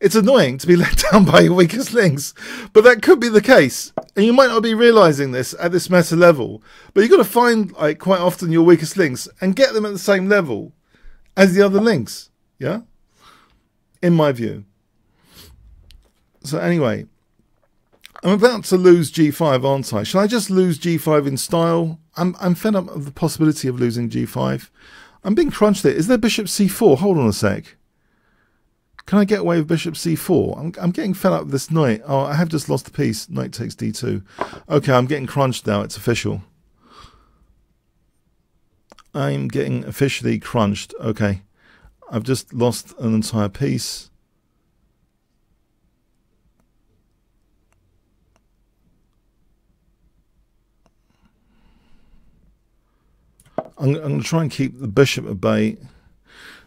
Speaker 1: It's annoying to be let down by your weakest links, but that could be the case. And you might not be realizing this at this meta level, but you've got to find like quite often your weakest links and get them at the same level as the other links. Yeah? In my view. So anyway, I'm about to lose g5, aren't I? Shall I just lose g5 in style? I'm fed up of the possibility of losing g5. I'm being crunched there. Is there bishop c4? Hold on a sec. Can I get away with bishop c4? I'm getting fed up with this knight. Oh, I have just lost the piece. Knight takes d2. Okay, I'm getting crunched now. It's official. I'm getting officially crunched. Okay. I've just lost an entire piece. I'm going to try and keep the bishop at bay.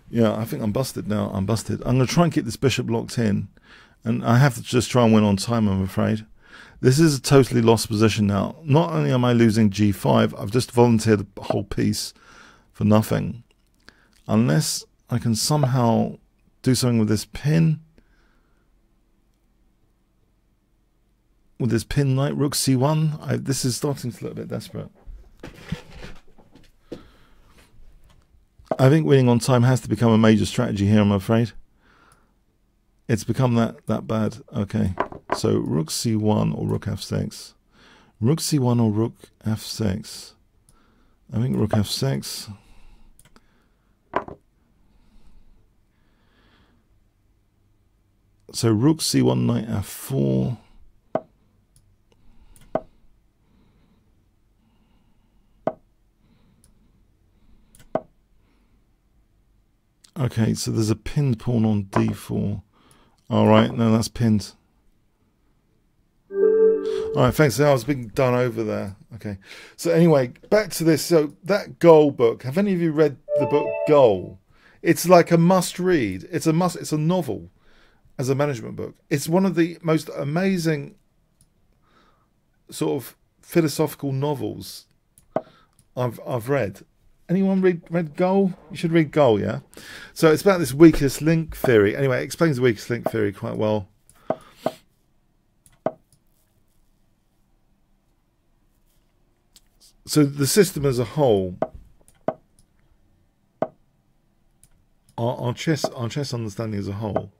Speaker 1: Yeah, I think I'm busted now. I'm busted. I'm going to try and keep this bishop locked in. And I have to just try and win on time, I'm afraid. This is a totally lost position now. Not only am I losing g5, I've just volunteered a whole piece for nothing. Unless I can somehow do something with this pin. With this pin knight, rook c1. This is starting to look a bit desperate. I think winning on time has to become a major strategy here, I'm afraid. It's become that bad. Okay, so rook c1 or rook f6. Rook c1 or rook f6. I think rook f6. So rook c1, knight f4. Okay, so there's a pinned pawn on d4. All right, no, that's pinned. All right, thanks. I was being done over there. Okay, so anyway, back to this. So that Goal book. Have any of you read the book Goal? It's like a must-read. It's a novel as a management book. It's one of the most amazing sort of philosophical novels I've read. Anyone read Goal? You should read Goal, yeah? So it's about this weakest link theory. Anyway, it explains the weakest link theory quite well. So the system as a whole, our chess understanding as a whole,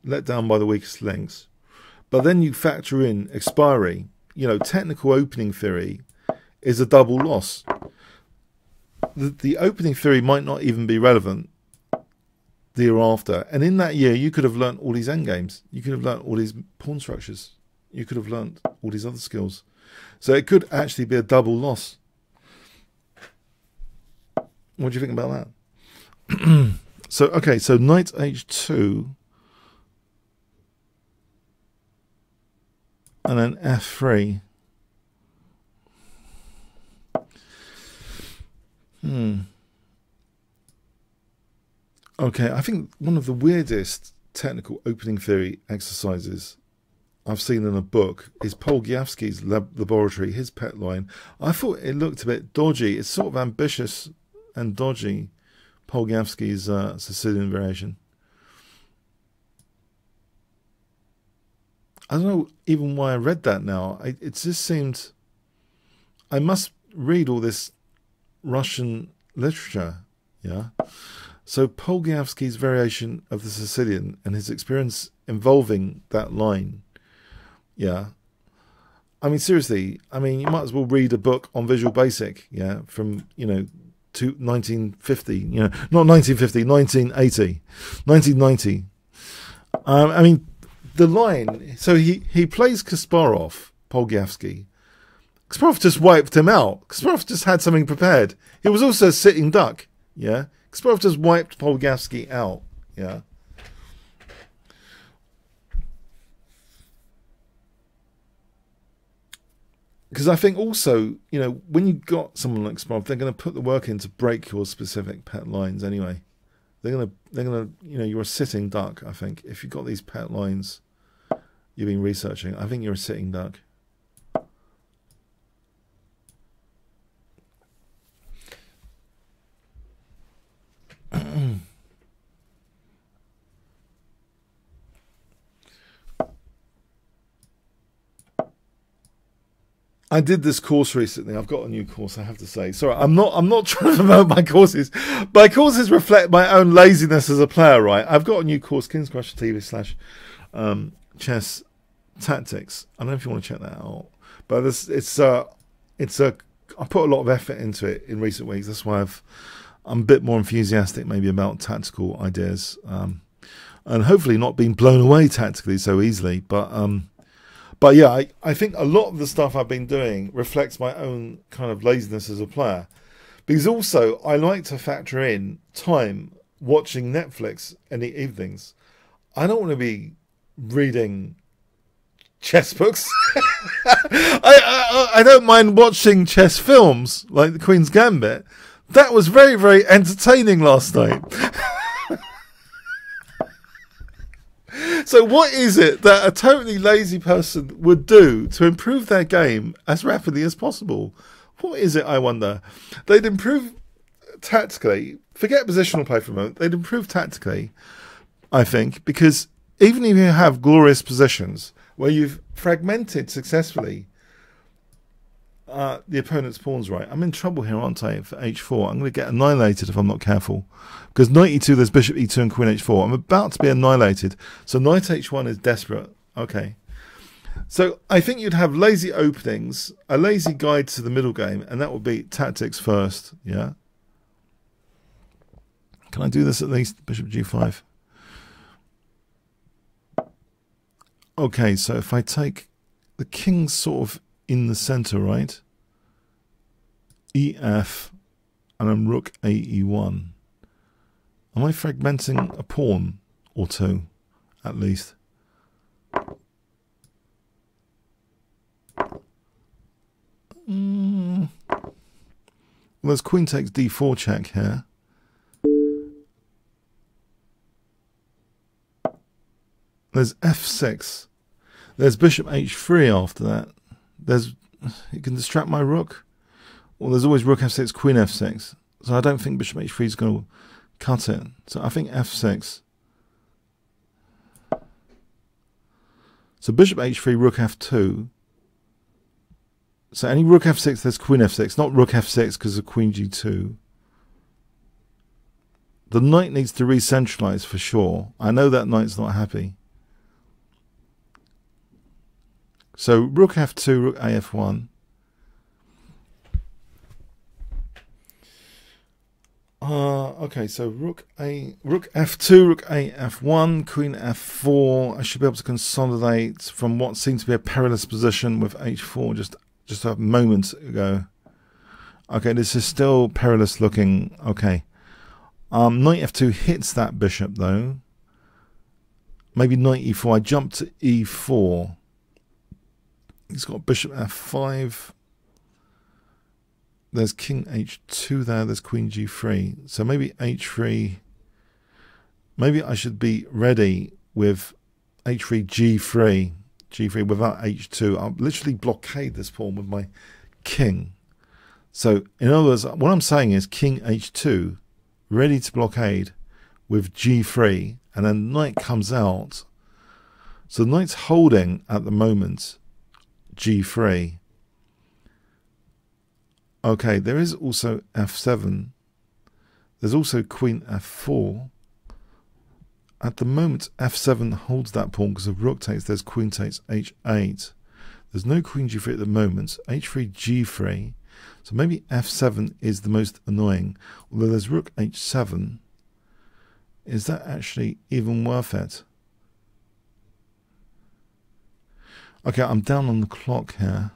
Speaker 1: let down by the weakest links. But then you factor in expiry. You know, technical opening theory is a double loss. the opening theory might not even be relevant the year after. And in that year, you could have learnt all these endgames. You could have learnt all these pawn structures. You could have learnt all these other skills. So it could actually be a double loss. What do you think about that? So, okay, so knight h2 and then f3. Okay, I think one of the weirdest technical opening theory exercises I've seen in a book is Polgiavsky's laboratory, his pet line. I thought it looked a bit dodgy. It's sort of ambitious and dodgy, Polgiavsky's Sicilian variation. I don't know even why I read that now. It just seemed... I must read all this Russian literature, yeah? So Polgiavsky's variation of the Sicilian and his experience involving that line, yeah. I mean, seriously, I mean, you might as well read a book on Visual Basic, yeah, from, you know, to 1950, you know, not 1950, 1980, 1990. I mean, the line, so he plays Kasparov, Polgiavsky. Kasparov just wiped him out. Kasparov just had something prepared. He was also a sitting duck, yeah. Kasparov just wiped Polgiavsky out, yeah. Because I think also, you know, when you've got someone like Kasparov, they're going to put the work in to break your specific pet lines anyway. They're going to, you know, you're a sitting duck, I think. If you've got these pet lines you've been researching, I think you're a sitting duck. I did this course recently. I've got a new course, I have to say. Sorry, I'm not trying to promote my courses. My courses reflect my own laziness as a player, right? I've got a new course, KingsCrusher TV / chess tactics. I don't know if you want to check that out. But I put a lot of effort into it in recent weeks. That's why I'm a bit more enthusiastic maybe about tactical ideas. And hopefully not being blown away tactically so easily. But yeah, I think a lot of the stuff I've been doing reflects my own kind of laziness as a player. Because also, I like to factor in time watching Netflix in the evenings. I don't want to be reading chess books. I don't mind watching chess films, like The Queen's Gambit. That was very, very entertaining last night. So what is it that a totally lazy person would do to improve their game as rapidly as possible? What is it, I wonder? They'd improve tactically. Forget positional play for a moment. They'd improve tactically, I think, because even if you have glorious positions where you've fragmented successfully the opponent's pawns, right? I'm in trouble here, aren't I, for h4. I'm going to get annihilated if I'm not careful. Because knight e2, there's bishop e2 and queen h4. I'm about to be annihilated. So knight h1 is desperate. Okay. So I think you'd have lazy openings, a lazy guide to the middle game, and that would be tactics first, yeah? Can I do this at least? Bishop g5. Okay, so if I take the king's sort of in the center, right? EF, and I'm rook AE1. Am I fragmenting a pawn or two, at least? Well, there's queen takes d4 check here. There's f6. There's bishop h3 after that. You can distract my rook. Well, there's always rook f6, queen f6. So I don't think bishop h3 is going to cut it. So I think f6. So bishop h3, rook f2. So any rook f6, there's queen f6. Not rook f6 because of queen g2. The knight needs to re-centralize for sure. I know that knight's not happy. So rook f2, rook af1. Okay, so rook f2, rook a f1, queen f4. I should be able to consolidate from what seems to be a perilous position with h4 just a moment ago. Okay, this is still perilous looking. Okay. Knight f2 hits that bishop though. Maybe knight e4. I jump to e4. He's got bishop f5. There's king h2 there. There's queen g3. So maybe h3. Maybe I should be ready with h3, g3 without h2. I'll literally blockade this pawn with my king. So in other words, what I'm saying is king h2, ready to blockade with g3, and then knight comes out. So the knight's holding at the moment g3. Okay, there is also f7. There's also queen f4. At the moment, f7 holds that pawn because if rook takes, there's queen takes h8. There's no queen g3 at the moment. h3, g3. So maybe f7 is the most annoying. Although there's rook h7. Is that actually even worth it? Okay, I'm down on the clock here.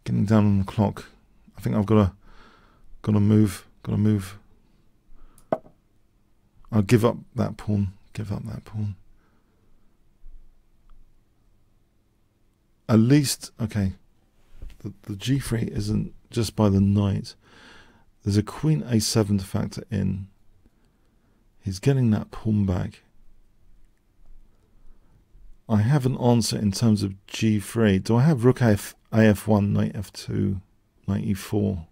Speaker 1: Getting down on the clock. I think I've got to move. I'll give up that pawn. At least, okay. The g3 isn't just by the knight. There's a queen a7 to factor in. He's getting that pawn back. I have an answer in terms of g3. Do I have rook af1, knight f2, knight e4?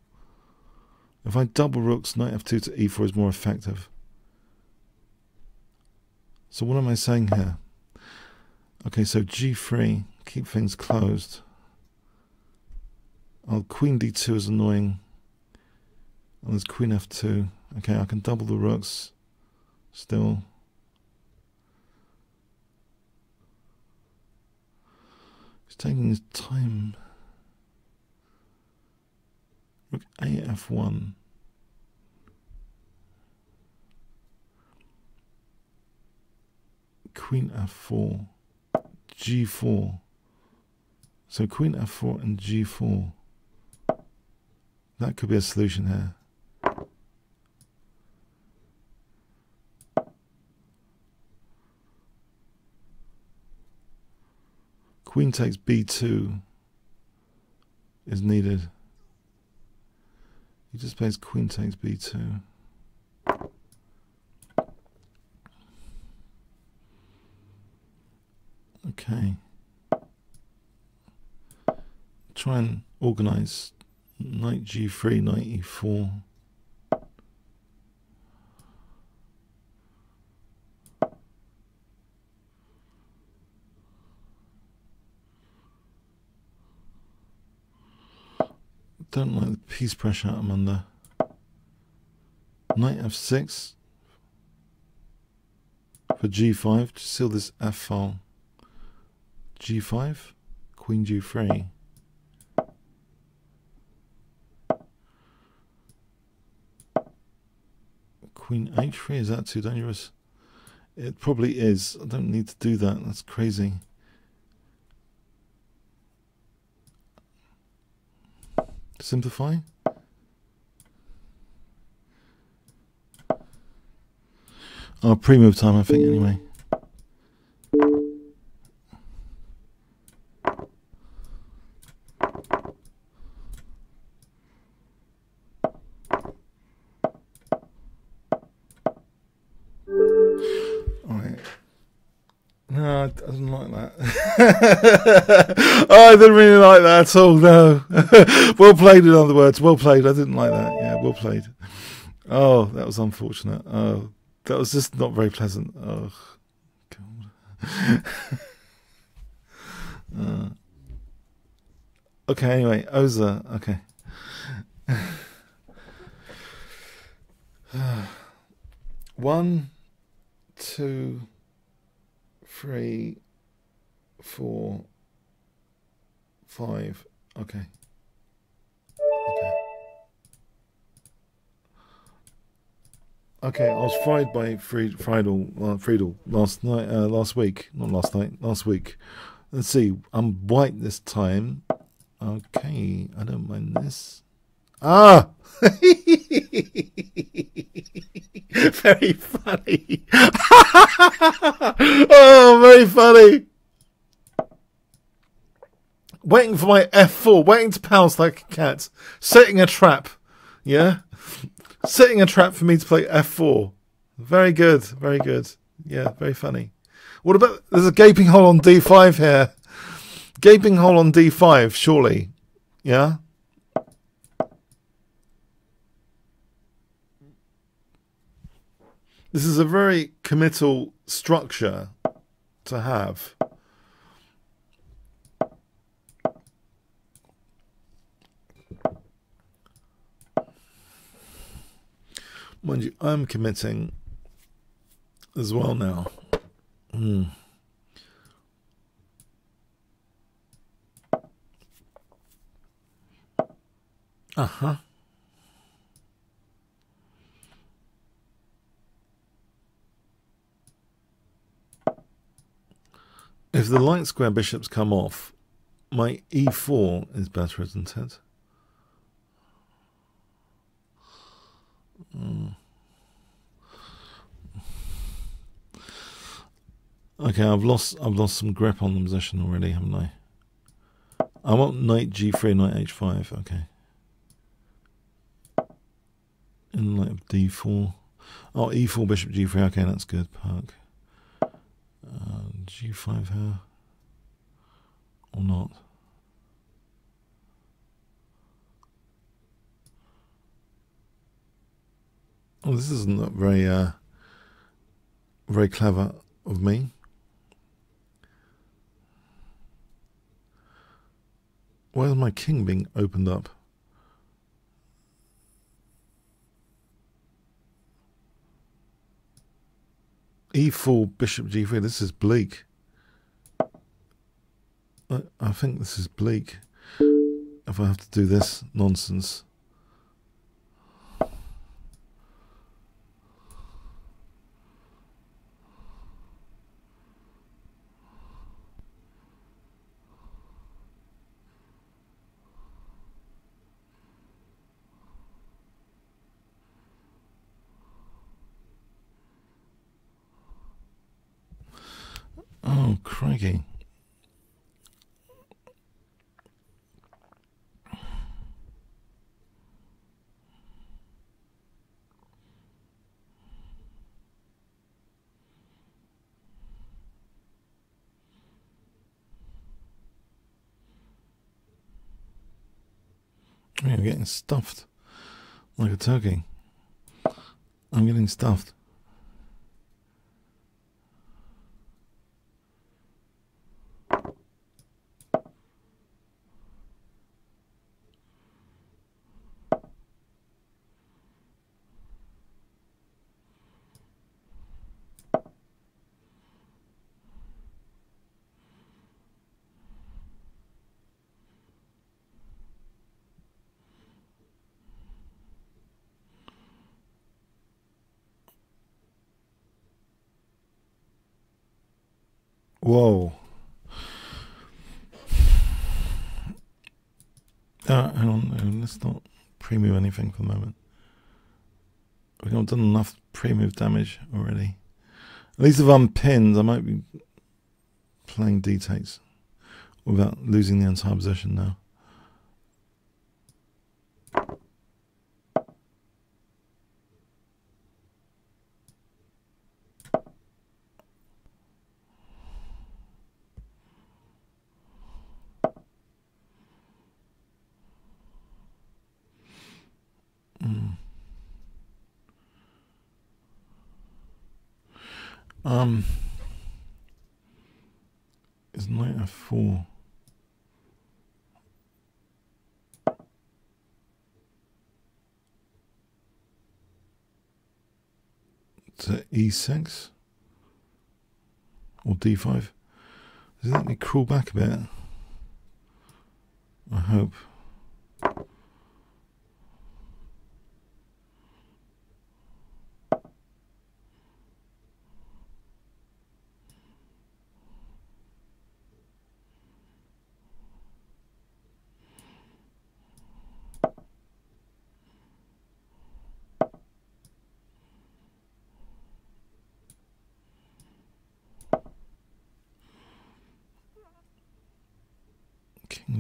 Speaker 1: If I double rooks, knight f2 to e4 is more effective. So what am I saying here? Okay, so g3, keep things closed. Queen d2 is annoying. And there's queen f2. Okay, I can double the rooks still. He's taking his time. Rook a f1. Queen f4. g4. So queen f4 and g4. That could be a solution here. Queen takes b2 is needed. He just plays queen takes b2. Okay. Try and organize knight g3, knight e4. Don't like the piece pressure I'm under. Knight f6 for g5 to seal this f file. g5, queen g3. Queen h3, is that too dangerous? It probably is. I don't need to do that. That's crazy. Simplify. Oh, pre-move time, I think, anyway. Alright. No, I didn't like that. Oh, I didn't really like that at all, no. Well played, in other words. Well played. I didn't like that. Yeah, well played. Oh, that was unfortunate. Oh, that was just not very pleasant. Oh, God. Okay, anyway, Oza. Okay. 1, 2, 3, 4, 5. Okay. Okay, I was fried by Friedel last night, last week. Not last night, last week. Let's see, I'm white this time. Okay, I don't mind this. Ah! Very funny. Oh, very funny. Waiting for my F4, waiting to pounce like a cat. Setting a trap. Yeah? Setting a trap for me to play F4. Very good, very good. Yeah, very funny. What about, there's a gaping hole on D5 here. Gaping hole on D5, surely. Yeah? This is a very committal structure to have. Mind you, I'm committing as well now. Uh-huh. If the light square bishops come off, my e4 is better, isn't it? Okay, I've lost some grip on the position already, haven't I? I want knight g3, knight h5. Okay. In light of d4. Oh, e4, bishop g3. Okay, that's good. Perk. G5 here. Or not. Oh, this isn't very, very clever of me. Why is my king being opened up? E4, bishop g3. This is bleak. I think this is bleak. If I have to do this nonsense. Oh, crikey. I'm getting stuffed like a turkey. I'm getting stuffed. Whoa. Hang on, let's not pre-move anything for the moment. We've not done enough pre-move damage already. At least if I'm pinned, I might be playing d-takes without losing the entire position now. Is knight f4. To e6 or d5. Does that let me crawl back a bit? I hope.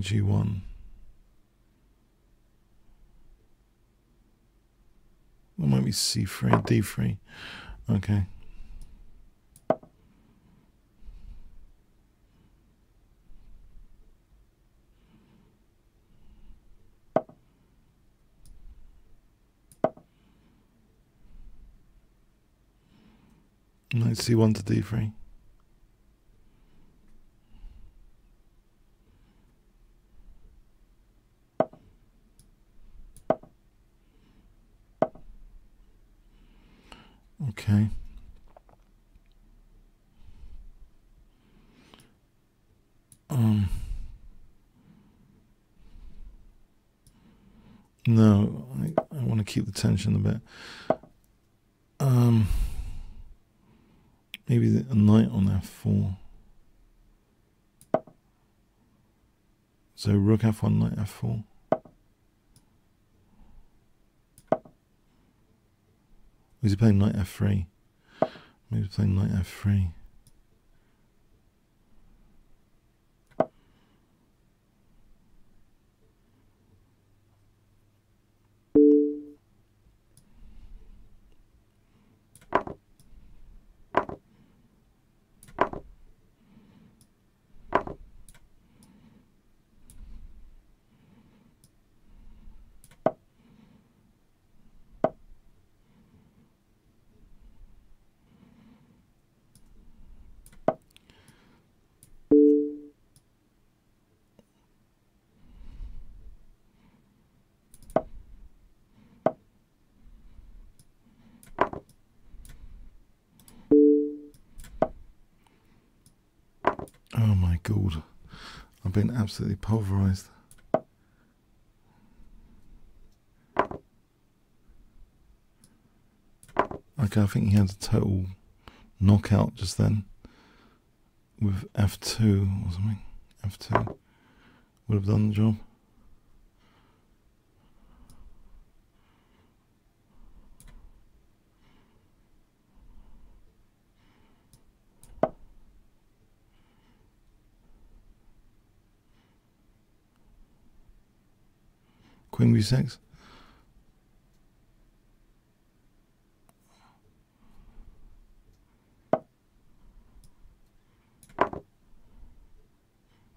Speaker 1: G1. That might be C3, D3. Okay. Knight C1 to D3. Okay. No, I want to keep the tension a bit. Maybe a knight on F4. So rook F1, knight F4. Is he playing knight F3? Maybe he's playing knight F3. Oh my God, I've been absolutely pulverized. Okay, I think he had a total knockout just then with F2 or something. F2 would have done the job. Queen B6.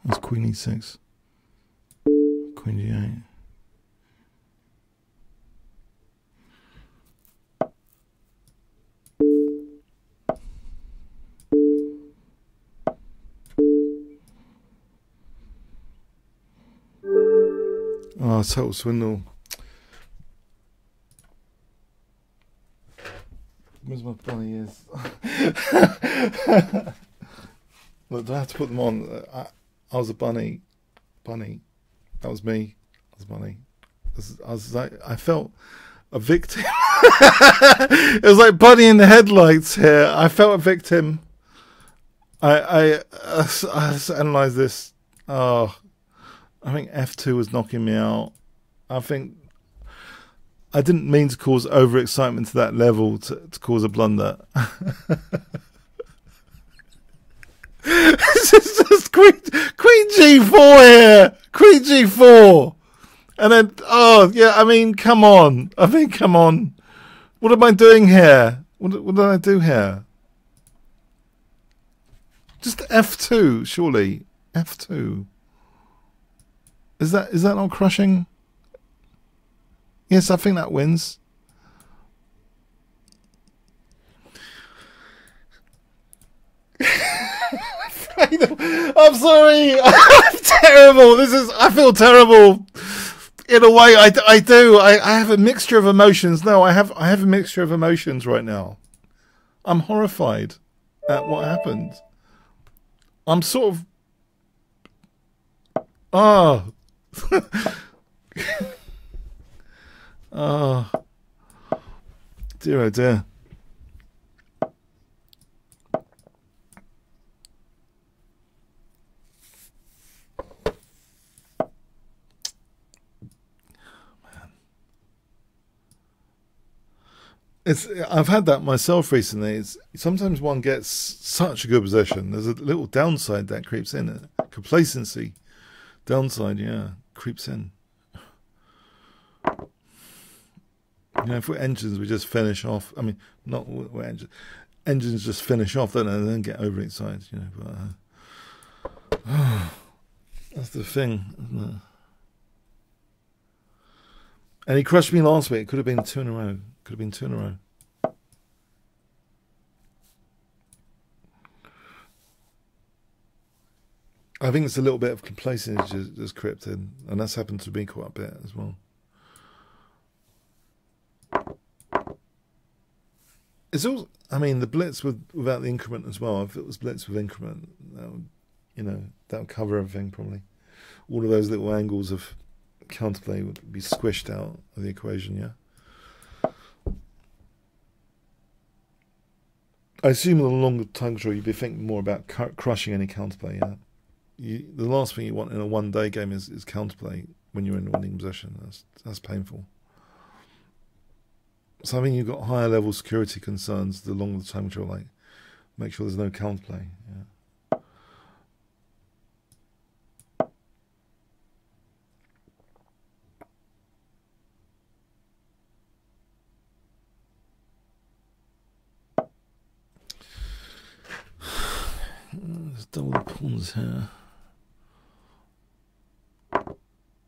Speaker 1: That's Queen E6. Queen G8. Oh, total swindle. Where's my bunny ears? Look, do I have to put them on? I was a bunny. Bunny. That was me. I was a bunny. I felt a victim. It was like Bunny in the headlights here. I felt a victim. I analysed this. Oh, I think F2 was knocking me out. I think I didn't mean to cause overexcitement to that level to cause a blunder. This is just Queen G4 here. Queen G4. And then, oh, yeah, I mean, come on. Come on. What am I doing here? What did I do here? Just F2, surely. F2. Is that not crushing? Yes, I think that wins. I'm sorry. I'm terrible. I feel terrible. In a way, I do. I have a mixture of emotions. No, I have a mixture of emotions right now. I'm horrified at what happened. I'm sort of... Oh. Oh. Dear, oh dear. I've had that myself recently. Sometimes one gets such a good position. There's a little downside that creeps in, complacency Downside, yeah, creeps in. You know, if we're engines, we just finish off. I mean, not we're engines. Engines just finish off, don't they? And then get overexcited, you know. But that's the thing, isn't it? And he crushed me last week. It could have been 2 in a row. Could have been 2 in a row. I think it's a little bit of complacency that's crept in, and that's happened to me quite a bit as well. It's also, I mean, the blitz without the increment as well. If it was blitz with increment, that would, you know, that would cover everything probably. All of those little angles of counterplay would be squished out of the equation, yeah. I assume in the longer time control, you'd be thinking more about crushing any counterplay, yeah. The last thing you want in a one-day game is counterplay when you're in winning possession. That's painful. So I think you've got higher level security concerns the longer the time control, like make sure there's no counterplay. Yeah. Let's double the pawns here.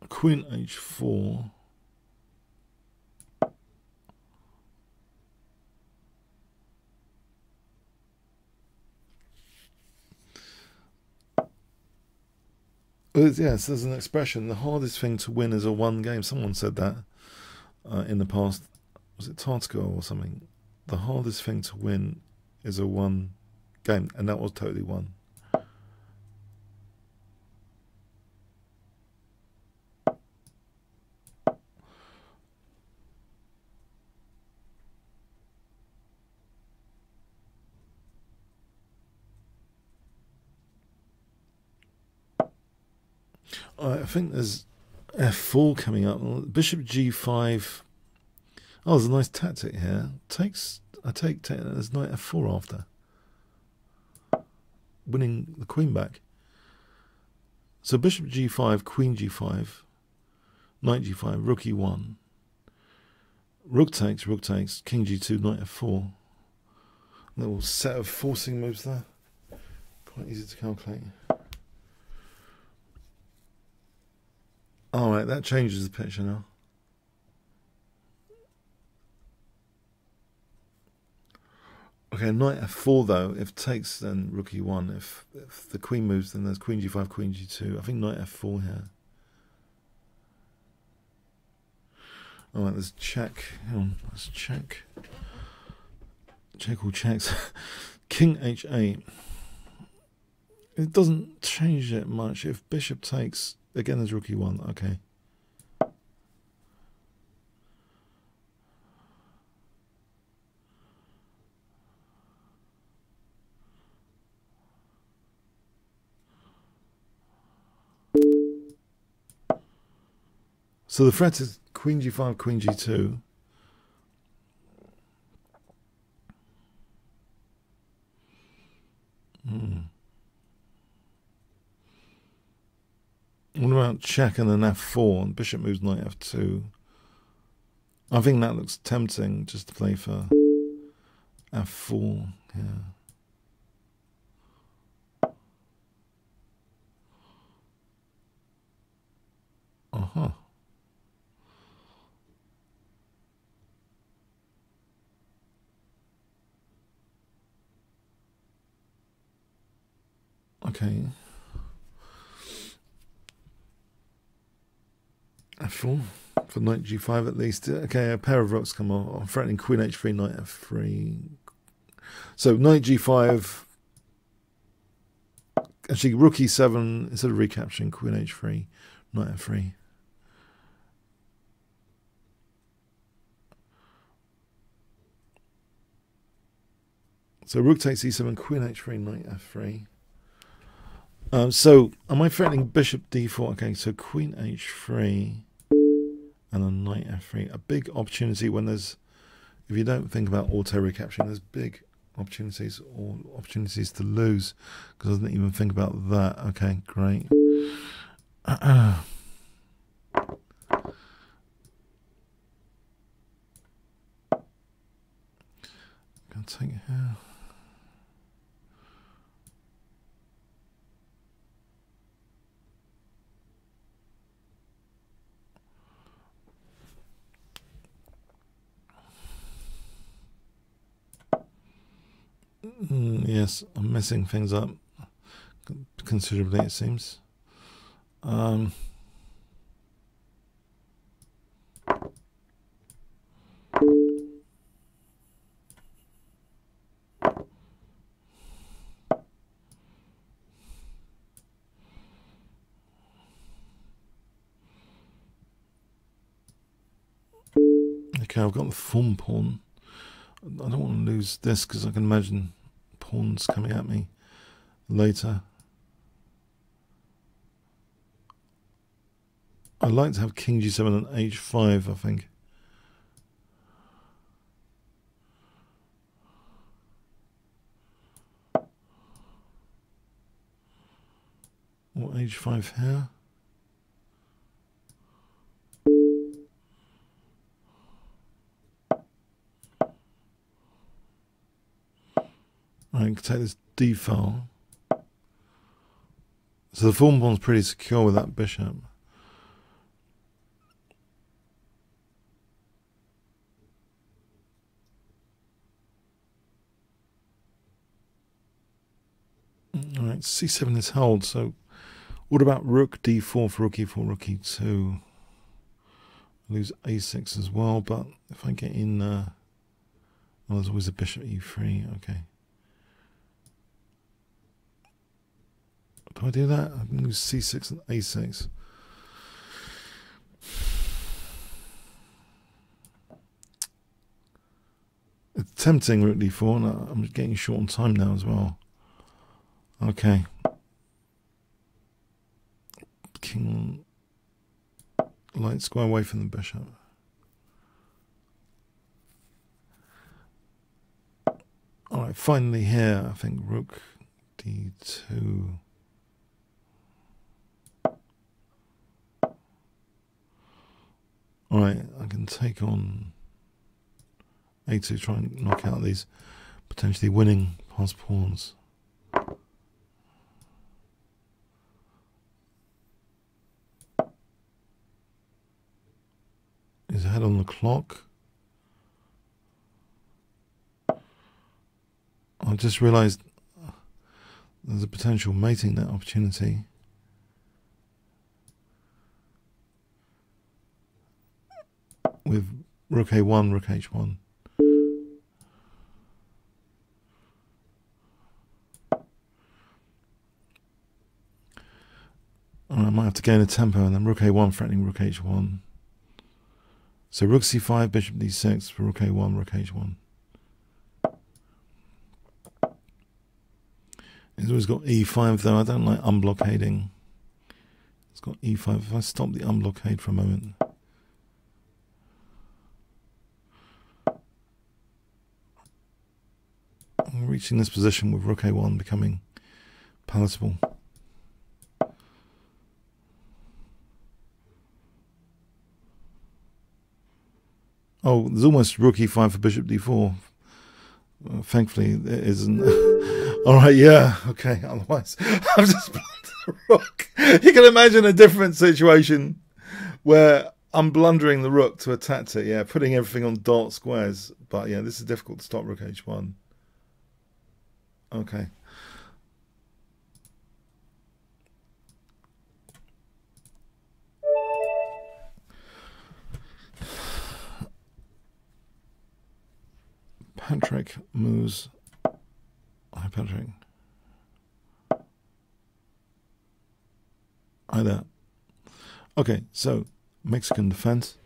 Speaker 1: Queen h4. Yes, there's an expression. The hardest thing to win is a one game. Someone said that in the past. Was it Tartko or something? The hardest thing to win is a one game, and that was totally one. I think there's f4 coming up. Bishop g5. Oh, there's a nice tactic here. I take there's knight f4 after. Winning the queen back. So bishop g5, queen g5, knight g5, rook e1. Rook takes, king g2, knight f4. A little set of forcing moves there. Quite easy to calculate. Alright, that changes the picture now. Okay, knight f4 though. If takes, then rook e1. If the queen moves, then there's queen g5, queen g2. I think knight f4 here. Alright, there's check. Hang on, let's check. Check all checks. King h8. It doesn't change it much. If bishop takes, again there's rook e1. Okay. So the threat is queen g5, queen g2. What about check and then f4 and bishop moves knight f2? I think that looks tempting just to play for f4. Yeah. Uh-huh. Okay. f4 for knight g5 at least. Okay, a pair of rooks come off. I'm threatening queen h3, knight f3. So knight g5. Actually, rook e7 instead of recapturing queen h3, knight f3. So rook takes e7, queen h3, knight f3. So am I threatening bishop d4? Okay, so queen h3 and a knight f3. A big opportunity when there's, if you don't think about auto recapturing, there's big opportunities or opportunities to lose because I didn't even think about that. Okay, great. Gonna take it here. Yes, I'm messing things up considerably, it seems. Okay, I've got the full pawn. I don't want to lose this because I can imagine pawns coming at me later. I'd like to have king g7 and h5, I think. Or h5 here. I can take this d file. So the form pawn's pretty secure with that bishop. Alright, c7 is held, so what about rook d4 for rook e4, rook e2? Lose a6 as well, but if I get in, well, there's always a bishop e3, okay. Do I do that? I can lose c6 and a6. It's tempting rook d4, and I'm getting short on time now as well. Okay. King light square away from the bishop. Alright, finally here, I think rook d2. Alright, I can take on a2, try and knock out these potentially winning pass pawns. Is ahead on the clock. I just realised there's a potential mating net opportunity. With rook a1, rook h1. And I might have to gain a tempo, and then rook a1 threatening rook h1. So rook c5, bishop d6 for rook a1, rook h1. It's always got e5 though. I don't like unblockading. It's got e5. If I stop the unblockade for a moment. I'm reaching this position with rook a1 becoming palatable. Oh, there's almost rook e5 for bishop d4. Thankfully, there isn't. Alright, yeah, okay, otherwise I've just blundered the rook. You can imagine a different situation where I'm blundering the rook to attack it, yeah, putting everything on dark squares. But yeah, this is difficult to stop rook h1. Okay. Patrick moves. Hi, Patrick. Hi there. Okay, so Mexican defense.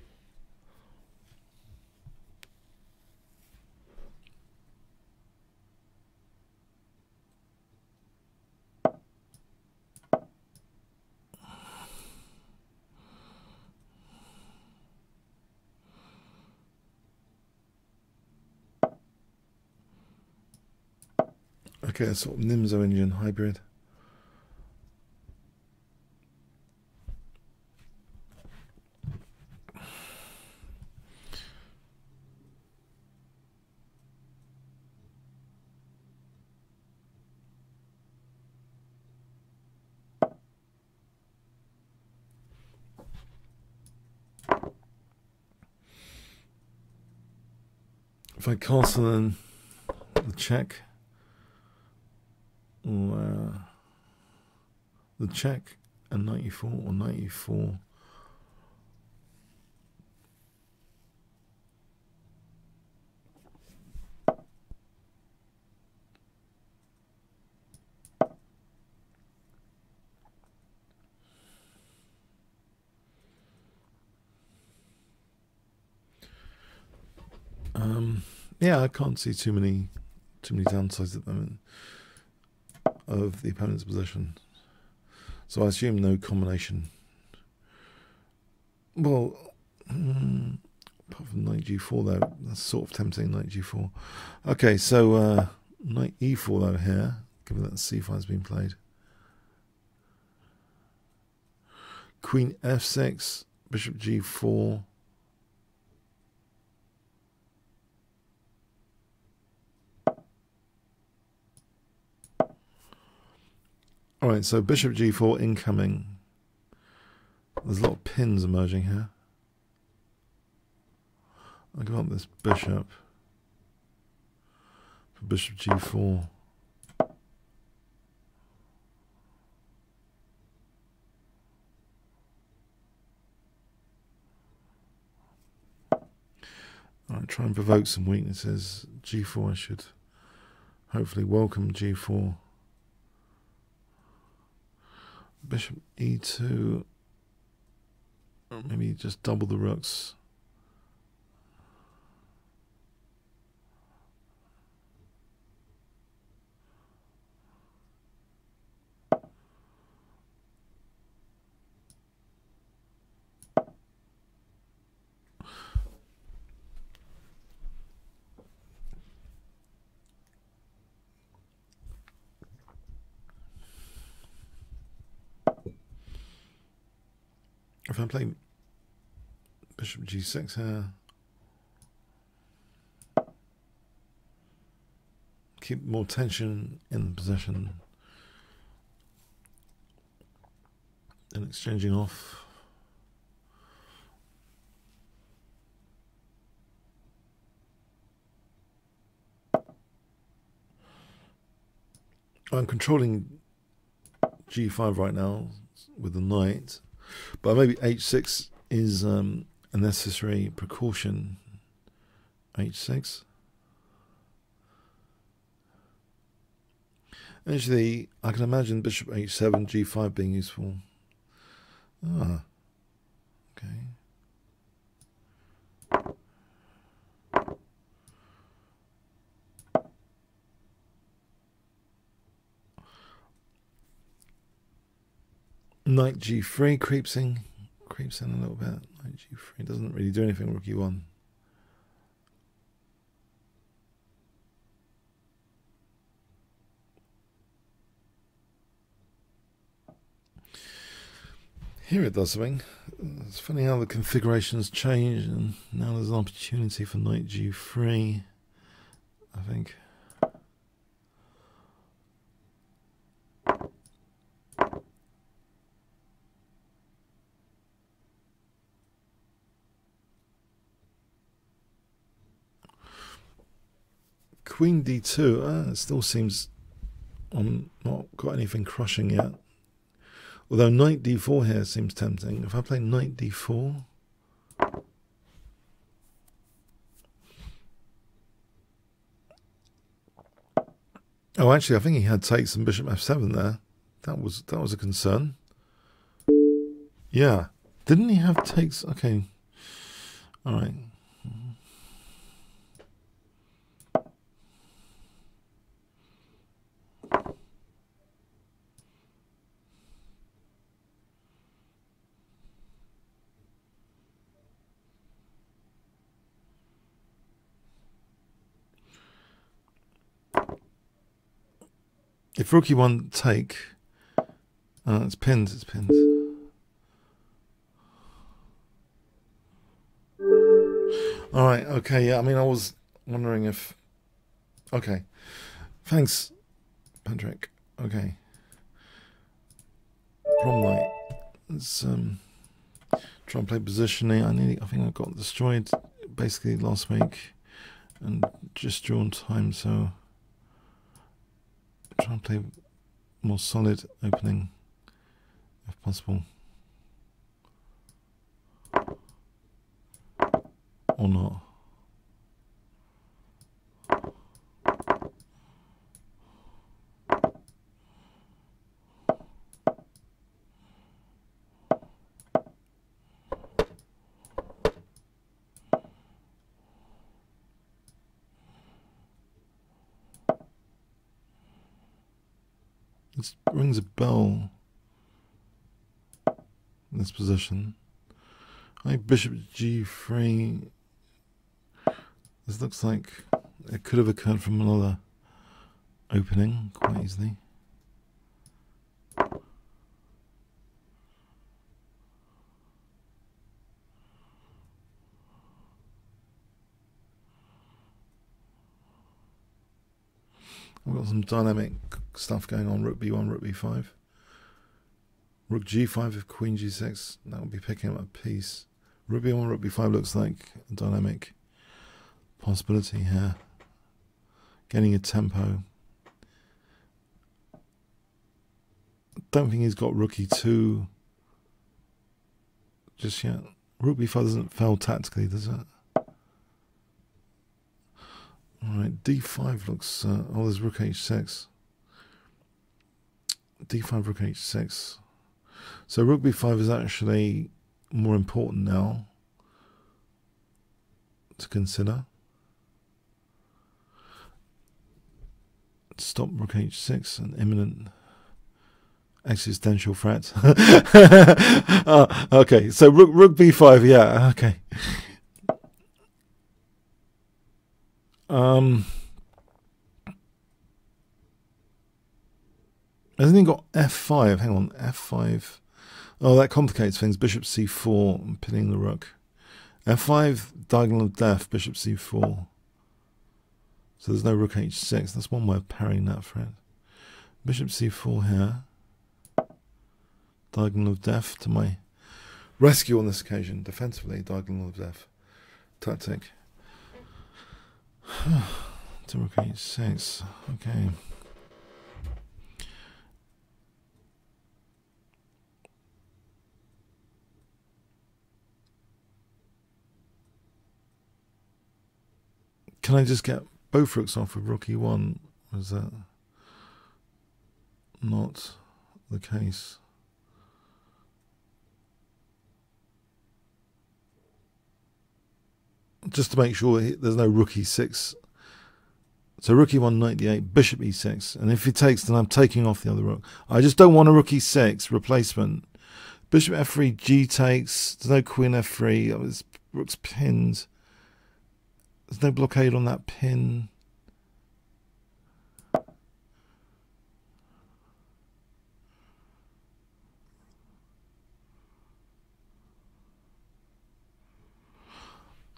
Speaker 1: Okay, a sort of Nimzo engine hybrid. if I castle then the check, or the check and 94 or 94. Yeah, I can't see too many downsides at the moment of the opponent's position. So I assume no combination. Well, apart from knight g4 though, that's sort of tempting, knight g4. Okay, so knight e4 though here, given that c5 has been played. Queen f6, bishop g4. Alright, so bishop g4 incoming. There's a lot of pins emerging here. I'll give up this bishop for bishop g4. Alright, try and provoke some weaknesses. g4, I should hopefully welcome g4. Bishop e2, or maybe just double the rooks. If I play bishop g6 here, keep more tension in the position and exchanging off. I'm controlling g5 right now with the knight. But maybe h6 is a necessary precaution. h6. Actually, I can imagine bishop h7, g5 being useful. Ah, okay. Knight g3 creeps in a little bit. Knight g3 doesn't really do anything. Rook e1. Here it does something. It's funny how the configurations change, and now there's an opportunity for knight g3, I think. Queen d2, it still seems I'm not got anything crushing yet. Although knight d4 here seems tempting. If I play knight d4, oh, actually, I think he had takes and bishop f7 there. That was a concern. Yeah, didn't he have takes? Okay, all right. If rook e1 take, it's pinned, it's pinned. Alright, okay, yeah, I mean, I was wondering if... Okay, thanks, Patrick. Okay. Prom night. Let's try and play positioning. I think I got destroyed basically last week. and just drawn time, so try and play more solid opening if possible, or not. This rings a bell in this position. Bishop g3. This looks like it could have occurred from another opening quite easily. We've got some dynamic stuff going on. Rook b1, rook b5. Rook g5 if queen g6. That would be picking up a piece. Rook b1, rook b5 looks like a dynamic possibility here. Getting a tempo. Don't think he's got rook e2 just yet. Rook b5 doesn't fail tactically, does it? Alright, d5 looks... oh, there's rook h6. d5, rook h6. So rook b5 is actually more important now to consider. Stop rook h6, an imminent existential threat. Okay, so rook b5, yeah, okay. Hasn't he got f5? Hang on, f5. Oh, that complicates things. Bishop c4, I'm pinning the rook. f5, diagonal of death, bishop c4. So there's no rook h6. That's one way of parrying that threat. Bishop c4 here. Diagonal of death to my rescue on this occasion. Defensively, diagonal of death. Tactic. To rook h6. Okay. Can I just get both rooks off with rook e1? Or is that not the case? Just to make sure there's no rook e6. So rook e1, knight d8, bishop e6. And if he takes, then I'm taking off the other rook. I just don't want a rook e6 replacement. Bishop f3, g takes. There's no queen f3. Oh, this rook's pinned. There's no blockade on that pin.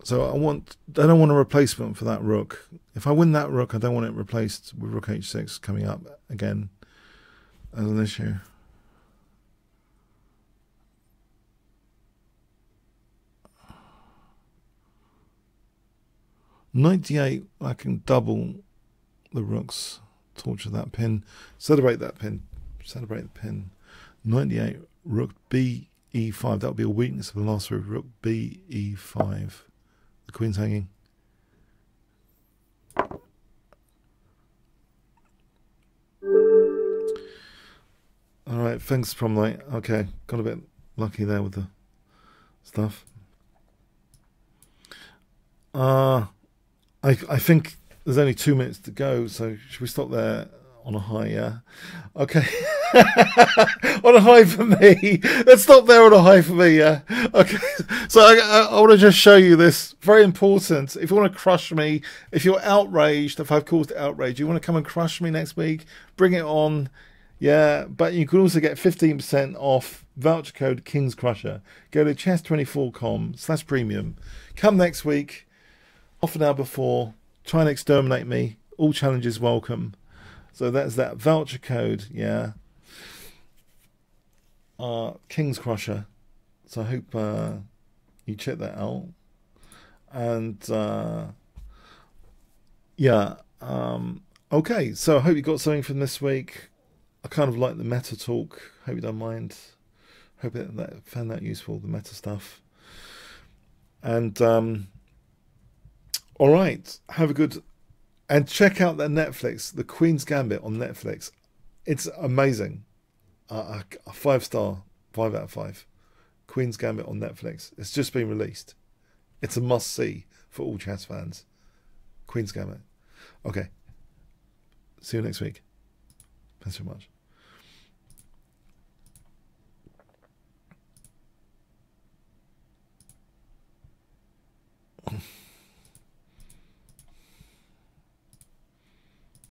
Speaker 1: So I don't want a replacement for that rook. If I win that rook, I don't want it replaced with rook h6 coming up again as an issue. Knight d8, I can double the rooks, torture that pin, celebrate that pin, celebrate the pin. Knight d8, rook b e5, that would be a weakness of the last move, rook b e5. The queen's hanging. Alright, thanks prom night. Okay, got a bit lucky there with the stuff. I think there's only 2 minutes to go, so should we stop there on a high, yeah? Okay. On a high for me. Let's stop there on a high for me, yeah? Okay. So I want to just show you this. Very important. If you want to crush me, if you're outraged, if I've caused outrage, you want to come and crush me next week, bring it on. Yeah, but you can also get 15% off voucher code King's Crusher. Go to chess24com/premium. Come next week. Half an hour before, try and exterminate me. All challenges welcome. So that's that voucher code, yeah. King's Crusher. So I hope, you check that out. And Yeah. Okay, so I hope you got something from this week. I kind of like the meta talk. Hope you don't mind. Hope that found that useful, the meta stuff. And all right, have a good and check out that Netflix, The Queen's Gambit on Netflix. It's amazing. A 5 star, 5 out of 5. Queen's Gambit on Netflix. It's just been released. It's a must see for all chess fans. Queen's Gambit. Okay. See you next week. Thanks so much.